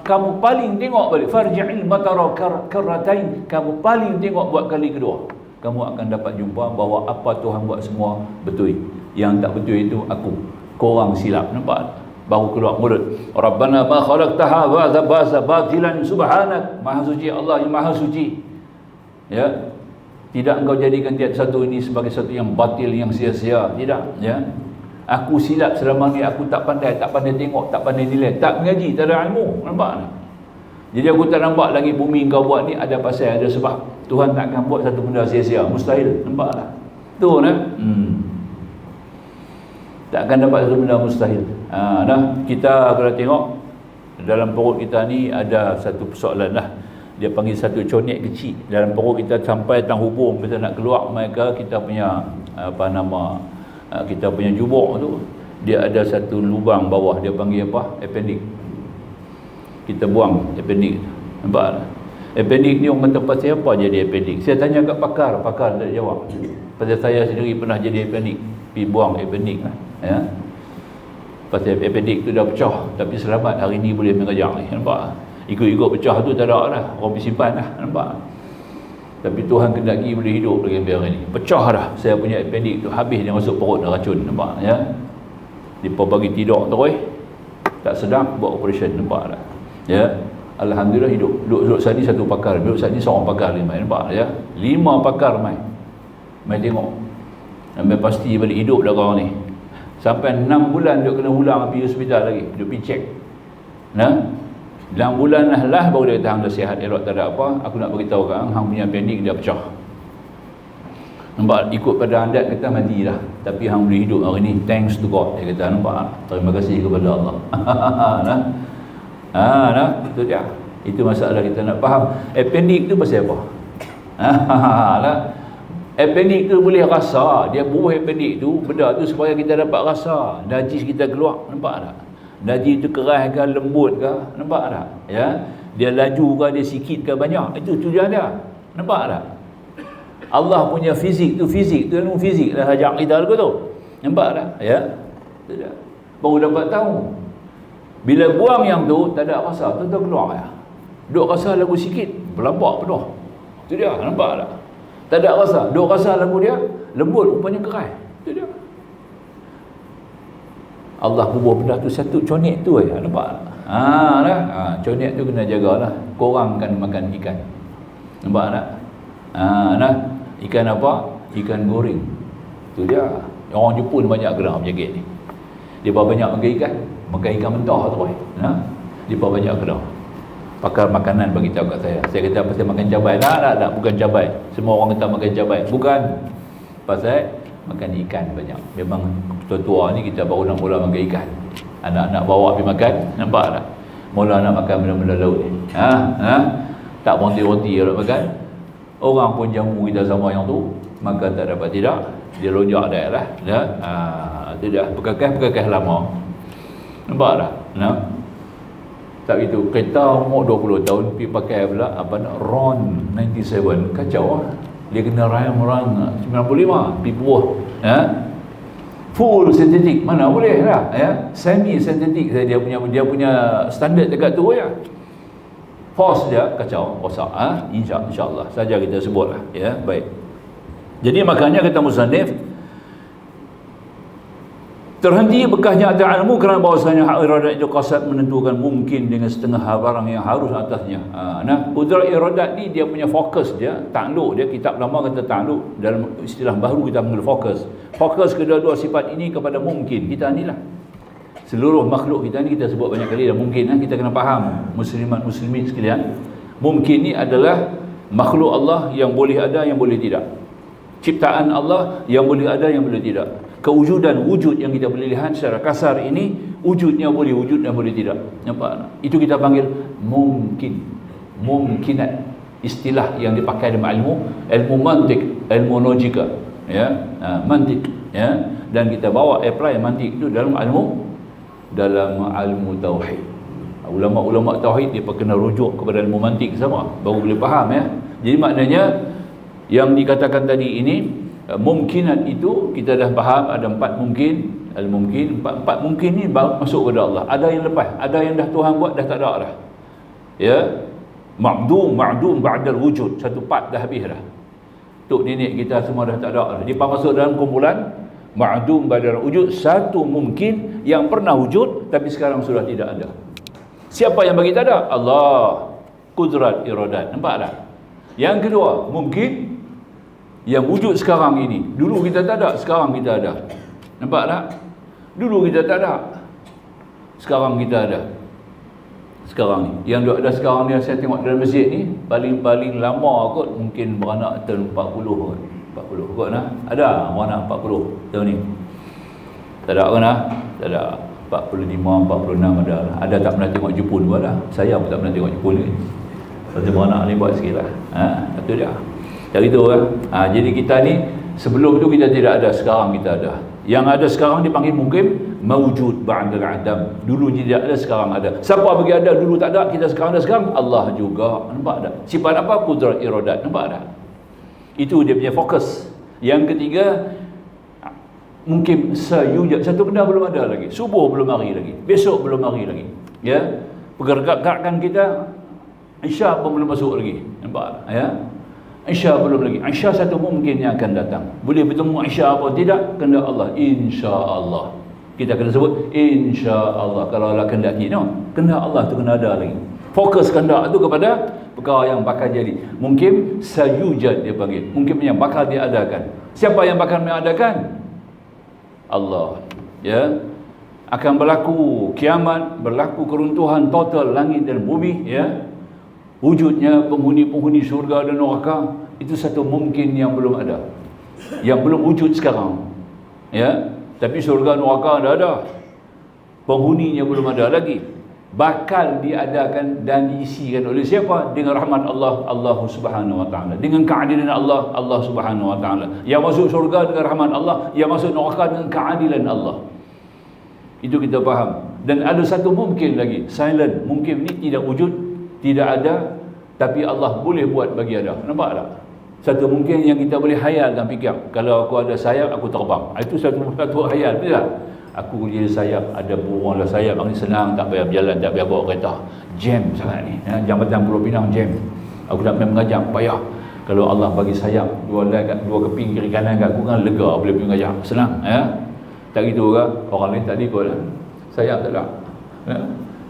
kamu paling tengok balik. Farji'il batara karratain, kamu paling tengok buat kali kedua. Kamu akan dapat jumpa bahawa apa Tuhan buat semua betul. Yang tak betul itu aku. Korang silap. Nampak? Baru keluar mulut. Rabbana ma khalaqtaha hadza batilan subhanak. Maha suci Allah yang maha suci. Ya. Tidak engkau jadikan tiada satu ini sebagai satu yang batil, yang sia-sia. Tidak. Ya. Aku silap selama ni, aku tak pandai tengok, tak pandai nilai, tak mengaji, tak ada ilmu. Nampak tak? Jadi aku tak nampak lagi bumi kau buat ni ada pasal, ada sebab. Tuhan tak akan buat satu benda sia-sia. Mustahil. Nampak tak? Tu nah. Tak akan dapat satu benda mustahil. Kita kalau tengok dalam perut kita ni ada satu persoalan lah. Dia panggil satu conek kecil dalam perut kita sampai tang hubung kita nak keluar mereka kita punya kita punya jubuk tu, dia ada satu lubang bawah, dia panggil apa? Appendix. Kita buang appendix. Nampak tak? Appendix ni orang kata pasal apa jadi appendix? Saya tanya kat pakar tak jawab. Pasal saya sendiri pernah jadi appendix, pergi buang appendix lah. Ya. Pasal appendix tu dah pecah, tapi selamat hari ni boleh mengajar ni. Nampak? Ikut-ikut pecah tu tak ada lah, orang pergi simpan lah. Nampak? Tapi Tuhan kendaki boleh hidup lagi biar ni. Pecah dah saya punya appendix tu, habis dia masuk perut dah racun. Nampak? Ya. Dia bagi tidur terus, tak sedap, buat operation. Nampak tak? Ya. Alhamdulillah hidup. Duduk saat ni satu pakar, duduk saat ni seorang pakar lagi main. Nampak ya? 5 pakar main tengok sampai pasti balik hidup dah orang ni. Sampai 6 bulan dia kena ulang pergi hospital lagi, dia pergi check. 6 bulan lah baru dia kata hang dah sihat elok, tak ada apa. Aku nak beritahu kat hang punya appendix dia pecah. Nampak? Ikut pada adat kata mati dah, tapi hang boleh hidup hari ni thanks to God. Dia kata nampak? Terima kasih kepada Allah. Itu dia. Itu masalah kita nak faham. Appendix tu pasal apa? Appendix tu boleh rasa. Dia buah appendix tu, benda tu supaya kita dapat rasa najis kita keluar. Nampak tak? Najis tu keras ke, lembut ke? Nampak tak? Ya? Dia laju ke, dia sikit ke, banyak. Itu tujuan dia. Nampak tak? Allah punya fizik tu ilmu fizik lah ajak kita lagu tu. Nampak tak? Ya? Itu dia. Baru dapat tahu. Bila buang yang tu, tak ada rasa, tu keluar ya. Duk rasa lagu sikit, berlambak penuh. Itu dia, nampak tak? Tak ada rasa, duk rasa lagu dia, lembut, rupanya keras. Itu dia. Allah bubuh benda tu satu conek tu ya, nampak tak? Conek tu kena jagalah. Korang kan makan ikan. Nampak tak? Ikan apa? Ikan goreng. Tu dia. Orang Jepun banyak kena penyakit ni. Dia banyak makan ikan mentah tu. Dia banyak kena. Pakar makanan bagi tahu kat saya. Saya kata pasal makan cabai. Tak, bukan cabai. Semua orang kata makan cabai. Bukan. Pasal makan ikan banyak. Memang tua-tua ni kita baru nak mula makan ikan. Anak-anak bawa pergi makan, nampak tak? Mula nak makan benda-benda laut ni. Tak berhenti-henti nak makan. Orang pun jamu kita sama yang tu, maka tak dapat tidak. Dia lonjak dah lah. Itu dah berkekeh lama. Nampak tak? Tak gitu. Kereta umur 20 tahun pergi pakai pula RON 97. Kacau lah. Dia kena RAM 95 pergi buah. Full sintetik mana boleh lah ya. Semi sintetik dia punya standard dekat tu ya. force dia kacau, rosak. InsyaAllah saja kita sebutlah. Ya, baik. Jadi makanya kata musannif, terhenti bekasnya ada ilmu kerana bahawasanya hak iradat itu qasad menentukan mungkin dengan setengah barang yang harus atasnya. Nah, qudrat iradat ni dia punya fokus dia, takluk dia, kitab lama kata takluk, dalam istilah baru kita panggil fokus. Fokus kedua-dua sifat ini kepada mungkin. Kita ni lah, seluruh makhluk kita ni, kita sebut banyak kali dah mungkin. Kita kena faham, muslimat muslimin sekalian, mungkin ni adalah makhluk Allah yang boleh ada, yang boleh tidak. Ciptaan Allah yang boleh ada, yang boleh tidak. Kewujudan, wujud yang kita boleh lihat secara kasar ini, wujudnya boleh wujud dan boleh tidak. Nampak? Itu kita panggil mungkin. Mungkinat, istilah yang dipakai dalam ilmu mantik, ilmu logika, ya, mantik, ya. Dan kita bawa apply mantik itu dalam ilmu tauhid. Ulama-ulama tauhid dia kena rujuk kepada ilmu mantik sama, baru boleh faham, ya. Jadi maknanya yang dikatakan tadi ini, mungkinat itu kita dah faham ada 4 mungkin, al-mungkin, 4 mungkin ni masuk kepada Allah. Ada yang lepas, ada yang dah Tuhan buat dah tak ada dah. Ya, ma'dum ba'dal wujud, satu part dah habis dah. Tok nenek kita semua dah tak ada dah. Dia masuk dalam kumpulan ma'dum ba'dal wujud, satu mungkin yang pernah wujud tapi sekarang sudah tidak ada. Siapa yang bagi tak ada? Allah. Qudrat iradat. Nampak tak? Yang kedua, mungkin yang wujud sekarang ini. Dulu kita tak ada, sekarang kita ada. Nampak tak? Dulu kita tak ada, sekarang kita ada. Sekarang ni, yang ada sekarang ni, saya tengok dalam masjid ni, paling lama kot mungkin beranak tahun 40 kot. 40 kot lah. Ada beranak 40 tahun ni? Tak ada kan lah? Tak ada. 45, 46 ada lah. Ada tak pernah tengok Jepun pun lah. Saya pun tak pernah tengok Jepun ni. Satu beranak ni buat sikit lah. Itu dia. Dari itu kan. Jadi kita ni, sebelum tu kita tidak ada, sekarang kita ada. Yang ada sekarang dipanggil mungkin mawjud ba'dal adam. Dulu tidak ada, sekarang ada. Siapa bagi ada, dulu tak ada, kita sekarang ada, sekarang Allah juga. Nampak tak? Sifat apa? Qudrat iradat. Nampak tak? Itu dia punya fokus. Yang ketiga, mungkin sayujad, satu benda belum ada lagi. Subuh belum hari lagi, besok belum hari lagi. Ya, pergerakan kita, Isya pun belum masuk lagi. Nampak tak? Ya, Isya belum lagi. Isya satu mungkin yang akan datang. Boleh bertemu Isya apa tidak? Kehendak Allah. InsyaAllah. Kita kena sebut InsyaAllah. Kalau Allah kehendaki, no, kehendak Allah tu kena ada lagi. Fokus kehendak tu kepada perkara yang bakal jadi. Mungkin sayujad dia panggil. Mungkin yang bakal diadakan. Siapa yang bakal mengadakan? Allah. Ya. Akan berlaku kiamat, berlaku keruntuhan total langit dan bumi, ya. Wujudnya penghuni-penghuni syurga dan neraka, itu satu mungkin yang belum ada, yang belum wujud sekarang, ya. Tapi syurga neraka ada, penghuninya belum ada lagi. Bakal diadakan dan diisikan oleh siapa? Dengan rahmat Allah, Allah Subhanahu wa taala. Dengan keadilan Allah, Allah Subhanahu wa taala. Yang masuk syurga dengan rahmat Allah, yang masuk neraka dengan keadilan Allah. Itu kita faham. Dan ada satu mungkin lagi, silent. Mungkin ni tidak wujud, tidak ada, tapi Allah boleh buat bagi ada. Nampak tak? Satu mungkin yang kita boleh hayal dan fikir. Kalau aku ada sayap, aku terbang. Itu satu hayal, betul tak? Aku jadi sayap, ada burung ada sayap, ni senang, tak payah berjalan, tak payah bawa kereta. Jam sangat ni. Jambatan Pulau Pinang jam. Aku tak payah mengajak, payah. Kalau Allah bagi sayap, dua keping kiri kanan kat aku kan lega, boleh pergi mengajak. Senang, ya. Tak gitu ke? Orang lain tak ikut lah. Sayap tak ada. Ya?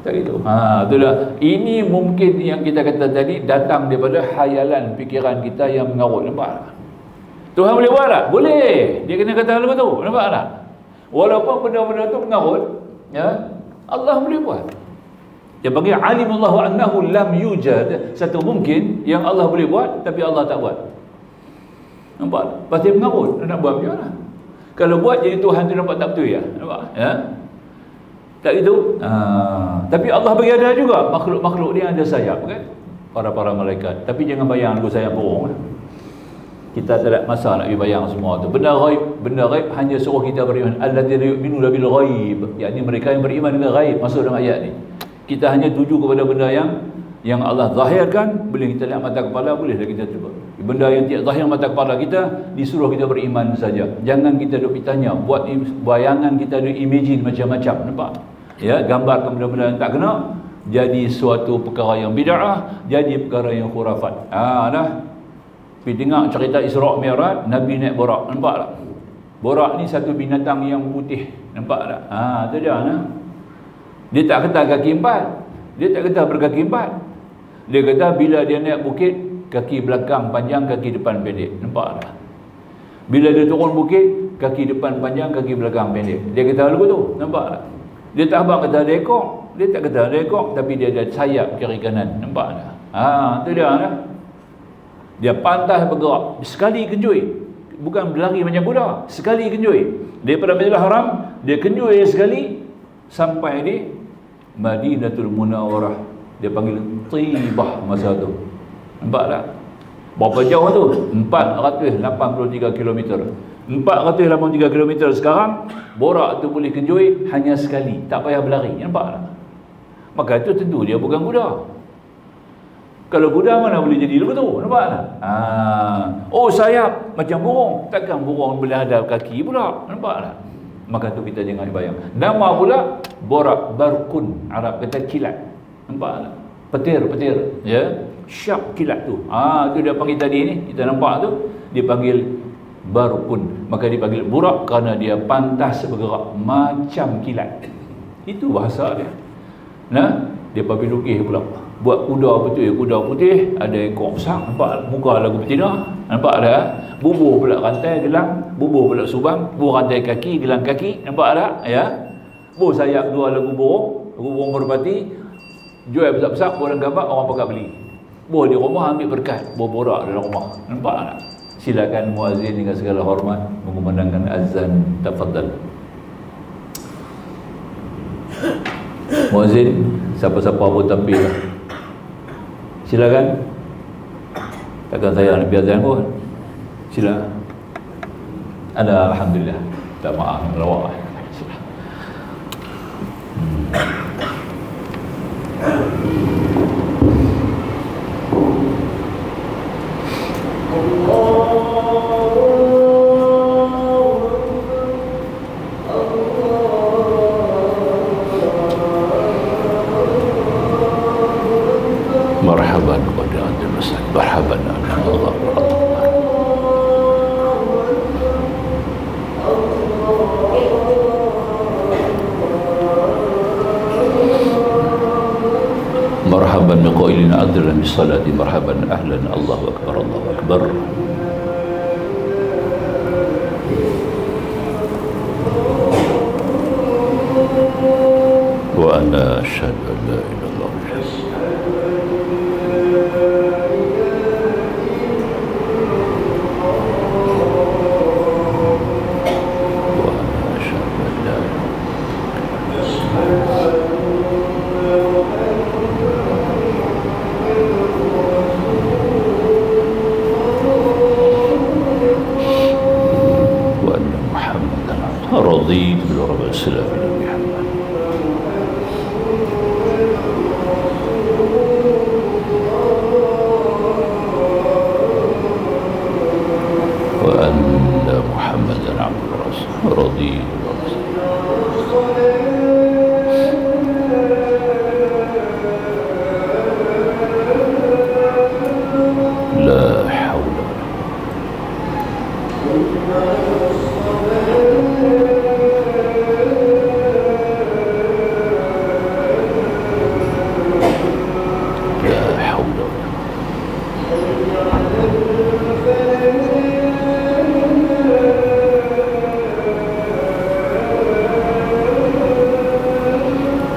Tak gitu. Itulah. Ini mungkin yang kita kata tadi datang daripada hayalan fikiran kita yang mengarut. Nampak tak? Tuhan boleh buat tak? Boleh. Dia kena kata lepas tu. Nampak tak? Walaupun benda-benda tu mengarut, ya, Allah boleh buat. Dia panggil alimullahu annahu lam yujad, satu mungkin yang Allah boleh buat tapi Allah tak buat. Nampak? Pasti mengarut. Nak buat macam mana? Kalau buat jadi Tuhan tu nampak tak betul, ya? Nampak? Ya? Tak gitu? Tapi Allah bagi ada juga. Makhluk-makhluk dia ada sayap, kan? Para malaikat. Tapi jangan bayang aku sayap burung. Kita tak ada masa nak bayang semua tu. Benda ghaib hanya suruh kita beriman. Alladzina yu'minuna bil ghaib. Yakni mereka yang beriman dengan ghaib. Masuk dalam ayat ni. Kita hanya tuju kepada benda yang Allah zahirkan, boleh kita lihat mata kepala, bolehlah kita cuba. Benda yang tidak zahir mata kepala kita, disuruh kita beriman saja. Jangan kita duk bertanya, buat bayangan kita duk imagine macam-macam, nampak? Ya, gambarkan benda-benda yang tak kena, jadi suatu perkara yang bid'ah, jadi perkara yang khurafat. Dah. Pergi dengar cerita Isra' Mi'raj, Nabi naik borak. Nampak tak? Borak ni satu binatang yang putih. Nampak tak? Tu dia nah. Dia tak kata kaki empat. Dia tak kata berkaki empat. Dia kata bila dia naik bukit, kaki belakang panjang, kaki depan pendek. Nampak tak? Bila dia turun bukit, kaki depan panjang, kaki belakang pendek. Dia kata lagu tu. Nampak tak? Dia tak abang kata ada ekor. Dia tak kata ada ekor, tapi dia ada sayap kiri kanan. Nampak tak? Tu dia nah. Dia pantas bergerak. Sekali kenjui. Bukan berlari macam kuda. Sekali kenjui. Daripada Masjidil Haram, dia kenjui sekali sampai di Madinatul Munawwarah. Dia panggil Tibah masa tu. Nampak tak? Berapa jauh tu? 483 km. 483 km sekarang, borak tu boleh kenjui hanya sekali. Tak payah berlari. Nampak tak? Maka itu tentu dia bukan kuda. Kalau kuda mana boleh jadi lagu tu? Nampak tak? Oh, sayap macam burung. Takkan burung boleh ada kaki pula? Nampak tak? Maka tu kita jangan bayang. Nama pula borak, barkun. Arab kata kilat. Nampak tak? Petir, ya. Syak kilat tu. Tu dia panggil tadi ni. Kita nampak tu. Dia panggil barkun. Maka dia panggil borak kerana dia pantas bergerak macam kilat. Itu bahasa dia. Nah, dia panggil lukis pula. Buat kuda betul, kuda putih, ada ekor besar, nampak muka lagu betina, nampak tak? Bubuh pula rantai gelang, bubuh pula subang, bubuh rantai kaki, gelang kaki, nampak tak? Ya. Bubuh sayap dua lagu burung merpati, jual besar-besar, orang gambar, orang pakai beli. Bubuh di rumah ambil berkat, bubuh borak dalam rumah, nampak tak? Silakan muazzin dengan segala hormat mengumandangkan azan, tafadhal. Muazzin, siapa-siapa pun tampil. Silakan. Takkan saya nak biar azan pun. Silakan. Ada, alhamdulillah. Tak maaf, lawak. Marhaban pada Abdul Masad. Marhaban Allah. Marhaban biqailin adlan bisalati. Marhaban ahlan. Allahu akbar, Allahu akbar. Wa ana asyhadu an la ilaha illallah. رضيت بالرب السلام محمد وأن محمدا عبد الرسول رضيت لا حول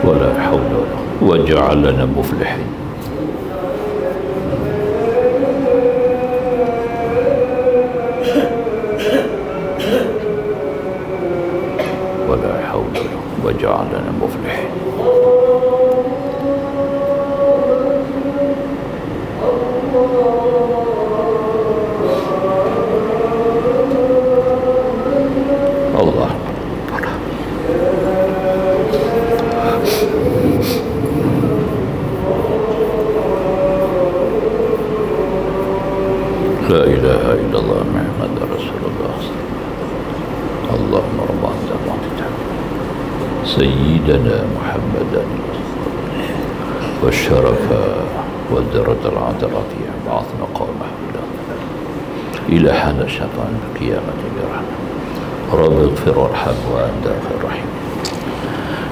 ولا حول وجعلنا مفلحين. ولا حول وجعلنا مفلحين. الله لا إله إلا الله محمد رسول الله. اللهم ربنا سيدنا محمدا والشرف والدرة الرفيع بعث مقامه إلى حل الشفاعة القيامة برحمة رب اغفر وارحم وأنت خير الراحمين.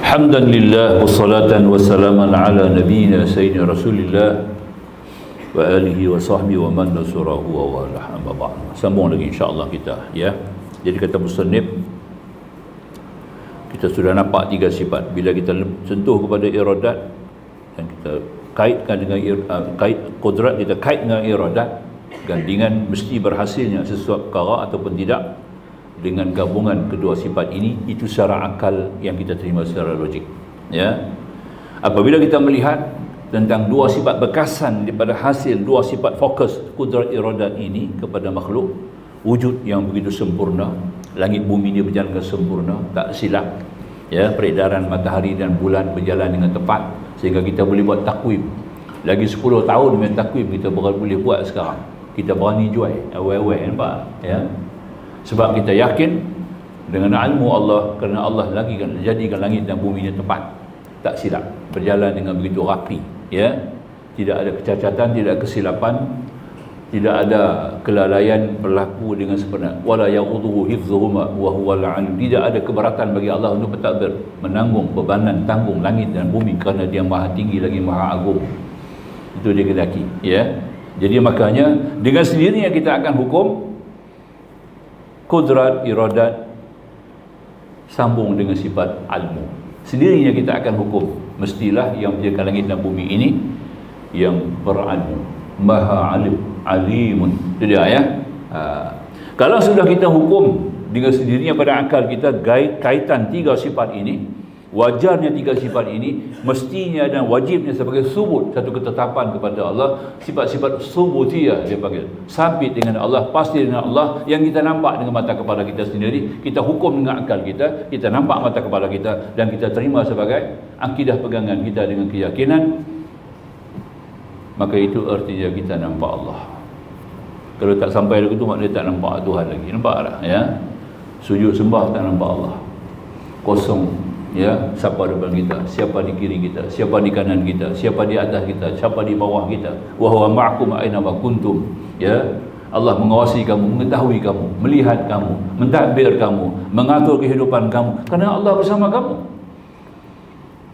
حمدا لله والصلاة وسلاما على نبينا سيدنا رسول الله وآله وصحبه ومن نصره وواlah. Amma ba'd. Sambung lagi insya-Allah kita, ya. Jadi kata musannif, kita sudah nampak tiga sifat. Bila kita sentuh kepada iradat dan kita kaitkan dengan kait qudrat, kita kait dengan iradat, gandingan mesti berhasilnya sesuatu perkara ataupun tidak dengan gabungan kedua sifat ini, itu secara akal yang kita terima secara logik, ya. Apabila kita melihat tentang dua sifat bekasan daripada hasil dua sifat fokus kudrat iradat ini kepada makhluk wujud yang begitu sempurna, langit bumi ini berjalan dengan sempurna, tak silap, ya, peredaran matahari dan bulan berjalan dengan tepat sehingga kita boleh buat takwim. Lagi 10 tahun dengan takwim kita boleh buat sekarang. Kita berani jual awal-awal, nampak, ya. Sebab kita yakin dengan ilmu Allah, kerana Allah lagi kan jadikan langit dan bumi ini tepat, tak silap, berjalan dengan begitu rapi, ya. Tidak ada kecacatan, tidak ada kesilapan, tidak ada kelalaian berlaku dengan sebenar. Wala yaquduhu hifdhuhuma wa huwal alim. Tidak ada keberatan bagi Allah untuk mentadbir, menanggung bebanan tanggung langit dan bumi, kerana Dia Maha Tinggi lagi Maha Agung. Itu dia kedaki, ya. Jadi makanya dengan sendirinya kita akan hukum kudrat iradat sambung dengan sifat ilmu. Sendirinya kita akan hukum, mestilah yang menjadikan langit dan bumi ini yang berilmu, maha alim, alimun. Itu dia, ya. Kalau sudah kita hukum dengan sendirinya pada akal kita kaitan tiga sifat ini, wajarnya tiga sifat ini, mestinya dan wajibnya sebagai subut, satu ketetapan kepada Allah, sifat-sifat subutiyah dia panggil, sabit dengan Allah, pasti dengan Allah, yang kita nampak dengan mata kepala kita sendiri, kita hukum dengan akal kita, kita nampak mata kepala kita dan kita terima sebagai akidah pegangan kita dengan keyakinan, maka itu artinya kita nampak Allah. Kalau tak sampai lagi tu maknanya tak nampak Tuhan lagi, nampak tak, ya. Sujud sembah tak nampak Allah, kosong, ya. Siapa depan kita, siapa di kiri kita, siapa di kanan kita, siapa di atas kita, siapa di bawah kita. Wa huwa ma'akum aina ma kuntum, ya. Allah mengawasi kamu, mengetahui kamu, melihat kamu, mentadbir kamu, mengatur kehidupan kamu, kerana Allah bersama kamu.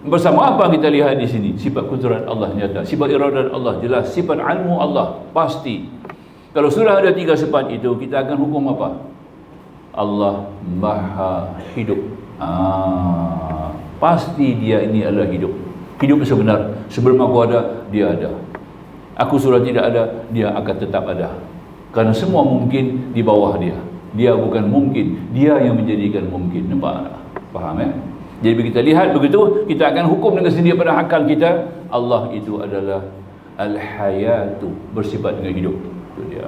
Bersama apa kita lihat di sini? Sifat kudrat Allah nyata, sifat iradat Allah jelas, sifat ilmu Allah pasti. Kalau sudah ada tiga sifat itu, kita akan hukum apa? Allah Maha Hidup. Pasti Dia ini adalah hidup, hidup sebenar. Sebelum aku ada, Dia ada. Aku sudah tidak ada, Dia akan tetap ada. Karena semua mungkin di bawah Dia. Dia bukan mungkin, Dia yang menjadikan mungkin. Nampak? Faham, ya? Jadi kita lihat begitu, kita akan hukum dengan sendiri pada akal kita, Allah itu adalah Al-Hayatu, bersifat dengan hidup. Itu dia.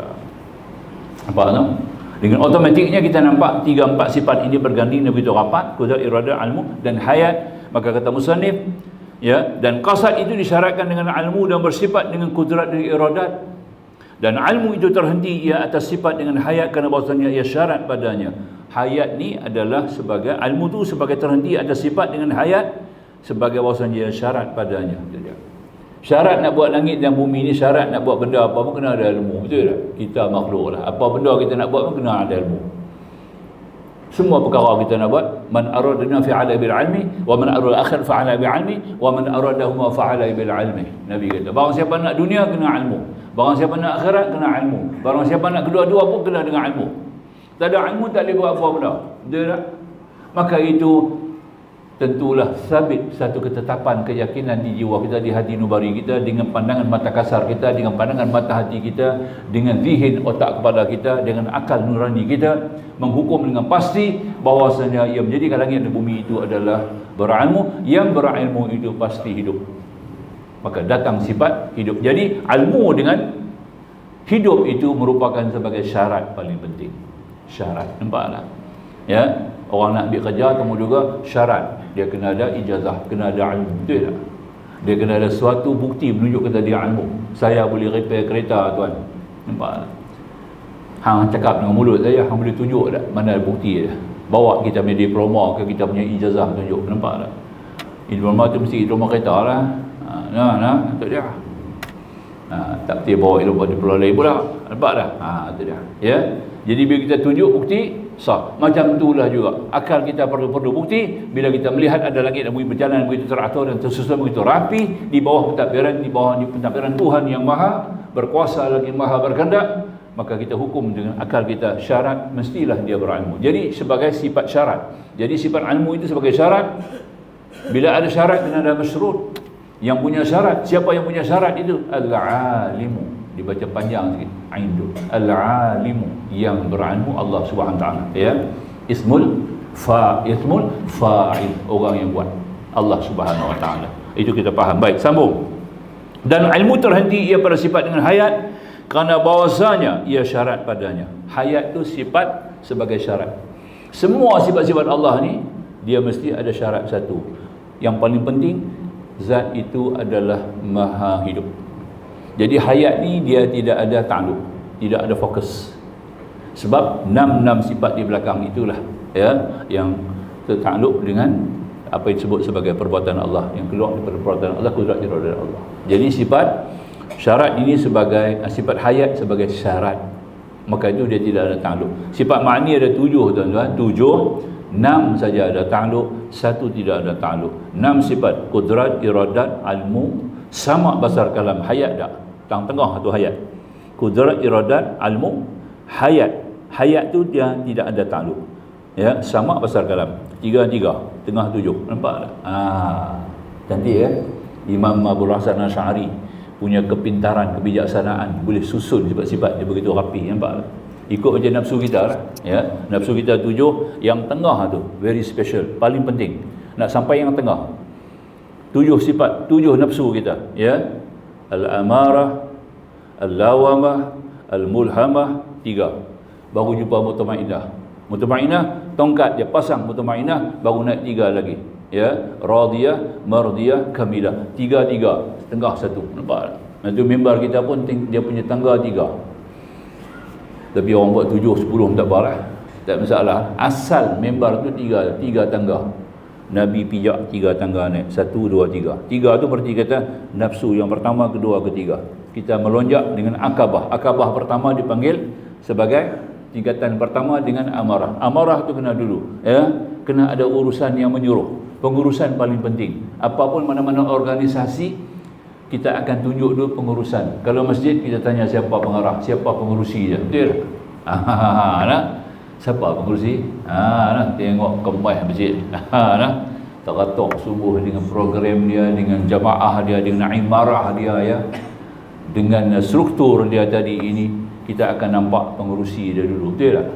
Nampak, tak? Dengan otomatiknya kita nampak 3-4 sifat ini berganding dan begitu rapat, kudrat, iradat, ilmu dan hayat. Maka kata musannif, ya, dan qasad itu disyaratkan dengan ilmu dan bersifat dengan kudrat dan iradat. Dan ilmu itu terhenti ia atas sifat dengan hayat kerana bahawasanya ia syarat padanya. Hayat ni adalah sebagai, ilmu tu sebagai terhenti atas sifat dengan hayat sebagai bahawasanya ia syarat padanya. Syarat nak buat langit dan bumi ni, syarat nak buat benda apa pun kena ada ilmu, betul tak? Kita makhluk lah, apa benda kita nak buat pun kena ada ilmu. Semua perkara kita nak buat, man aradna fa'ala bil ilmi wa man arada akhir fa'ala bil ilmi wa man aradahuma fa'ala bil ilmi. Nabi kata, barang siapa nak dunia kena ilmu, barang siapa nak akhirat kena ilmu, barang siapa nak kedua-dua pun kena dengan ilmu. Tak ada ilmu tak boleh buat apa benda, betul tak? Maka itu tentulah sabit satu ketetapan keyakinan di jiwa kita, di hati nubari kita, dengan pandangan mata kasar kita, dengan pandangan mata hati kita, dengan zihin otak kepala kita, dengan akal nurani kita, menghukum dengan pasti bahawasanya yang menjadikan langit dan bumi itu adalah berilmu, yang berilmu itu pasti hidup. Maka datang sifat hidup. Jadi ilmu dengan hidup itu merupakan sebagai syarat paling penting. Syarat, nampak tak? Ya, orang nak ambil kerja temu juga syarat, dia kena ada ijazah, kena ada ilmu, betul tak? Dia kena ada suatu bukti menunjuk kata dia ilmu. Saya boleh repair kereta, tuan, nampak tak? Hang cakap dengan mulut saya, hang boleh tunjuk tak mana bukti dia? Bawa kita punya diploma ke kita punya ijazah tunjuk, nampak tak? Diploma tu mesti diploma kereta lah. Itu dia. Tak betul bawa ilmu pada pulau lain pula. Nampak dah? Itu dia. Ya. Jadi bila kita tunjuk bukti, sah. Macam itulah juga. Akal kita perlu bukti bila kita melihat ada langit dan bumi berjalan begitu teratur dan tersusun begitu rapi di bawah pentadbiran Tuhan yang Maha berkuasa lagi Maha berkehendak, maka kita hukum dengan akal kita. Syarat mestilah dia berilmu. Jadi sebagai sifat syarat. Jadi sifat ilmu itu sebagai syarat. Bila ada syarat dan ada masyrut. Yang punya syarat, siapa yang punya syarat itu? Al-alimu. Dibaca panjang sikit. Aindu. Al-alimu, yang berilmu Allah Subhanahu taala. Ya. Ismul fa'il, orang yang buat. Allah Subhanahu wa taala. Itu kita faham. Baik, sambung. Dan ilmu terhenti ia pada sifat dengan hayat kerana bahawasanya ia syarat padanya. Hayat itu sifat sebagai syarat. Semua sifat-sifat Allah ni dia mesti ada syarat satu. Yang paling penting, zat itu adalah maha hidup. Jadi hayat ni dia tidak ada takluk, tidak ada fokus. Sebab 6 sifat di belakang itulah ya yang tertakluk dengan apa yang disebut sebagai perbuatan Allah, yang keluar daripada perbuatan Allah, kudrat iradah Allah. Jadi sifat syarat ini sebagai sifat hayat sebagai syarat. Maka itu dia tidak ada takluk. Sifat ma'ni ada 7 tuan-tuan, 7, 6 saja ada takluk, 1 tidak ada takluk. 6 sifat kudrat, iradat, ilmu, sama basar kalam, hayat dak. Tengah tu hayat. Kudrat, iradat, ilmu, hayat. Hayat tu dia tidak ada takluk. Ya, sama basar kalam. 3, tengah 7. Nampak tak? Cantik ya. Imam Abu Hasan Asy'ari punya kepintaran, kebijaksanaan, boleh susun sifat-sifat dia begitu rapi. Nampak tak? Ikut macam nafsu kita lah. Ya, nafsu kita 7, yang tengah tu very special, paling penting. Nak sampai yang tengah. 7 sifat, 7 nafsu kita, ya. Al-amarah, al-lawamah, al-mulhamah, 3. Baru jumpa mutmainnah. Mutmainnah, tongkat dia pasang mutmainnah, baru naik 3 lagi. Ya, radiyah, mardiyah, kamilah. 3, tengah 1. Nampak tak? Nanti mimbar kita pun dia punya tangga 3. Tapi orang buat 7, 10 tak apa lah. Tak masalah. Asal mimbar tu 3 tangga. Nabi pijak 3 tangga naik. 1, 2, 3. 3 tu berarti kata nafsu yang pertama, kedua, ketiga. Kita melonjak dengan akabah. Akabah pertama dipanggil sebagai tingkatan pertama dengan amarah. Amarah tu kena dulu. Ya, kena ada urusan yang menyuruh. Pengurusan paling penting. Apapun mana-mana organisasi, kita akan tunjuk dulu pengurusan. Kalau masjid, kita tanya siapa pengarah, siapa pengurusi je. Betul? Nah, siapa pengurusi? Nah, tengok kemah masjid. Nah, teratok subuh dengan program dia, dengan jamaah dia, dengan imarah dia, ya, dengan struktur dia tadi ini, kita akan nampak pengurusi dia dulu. Betul tak?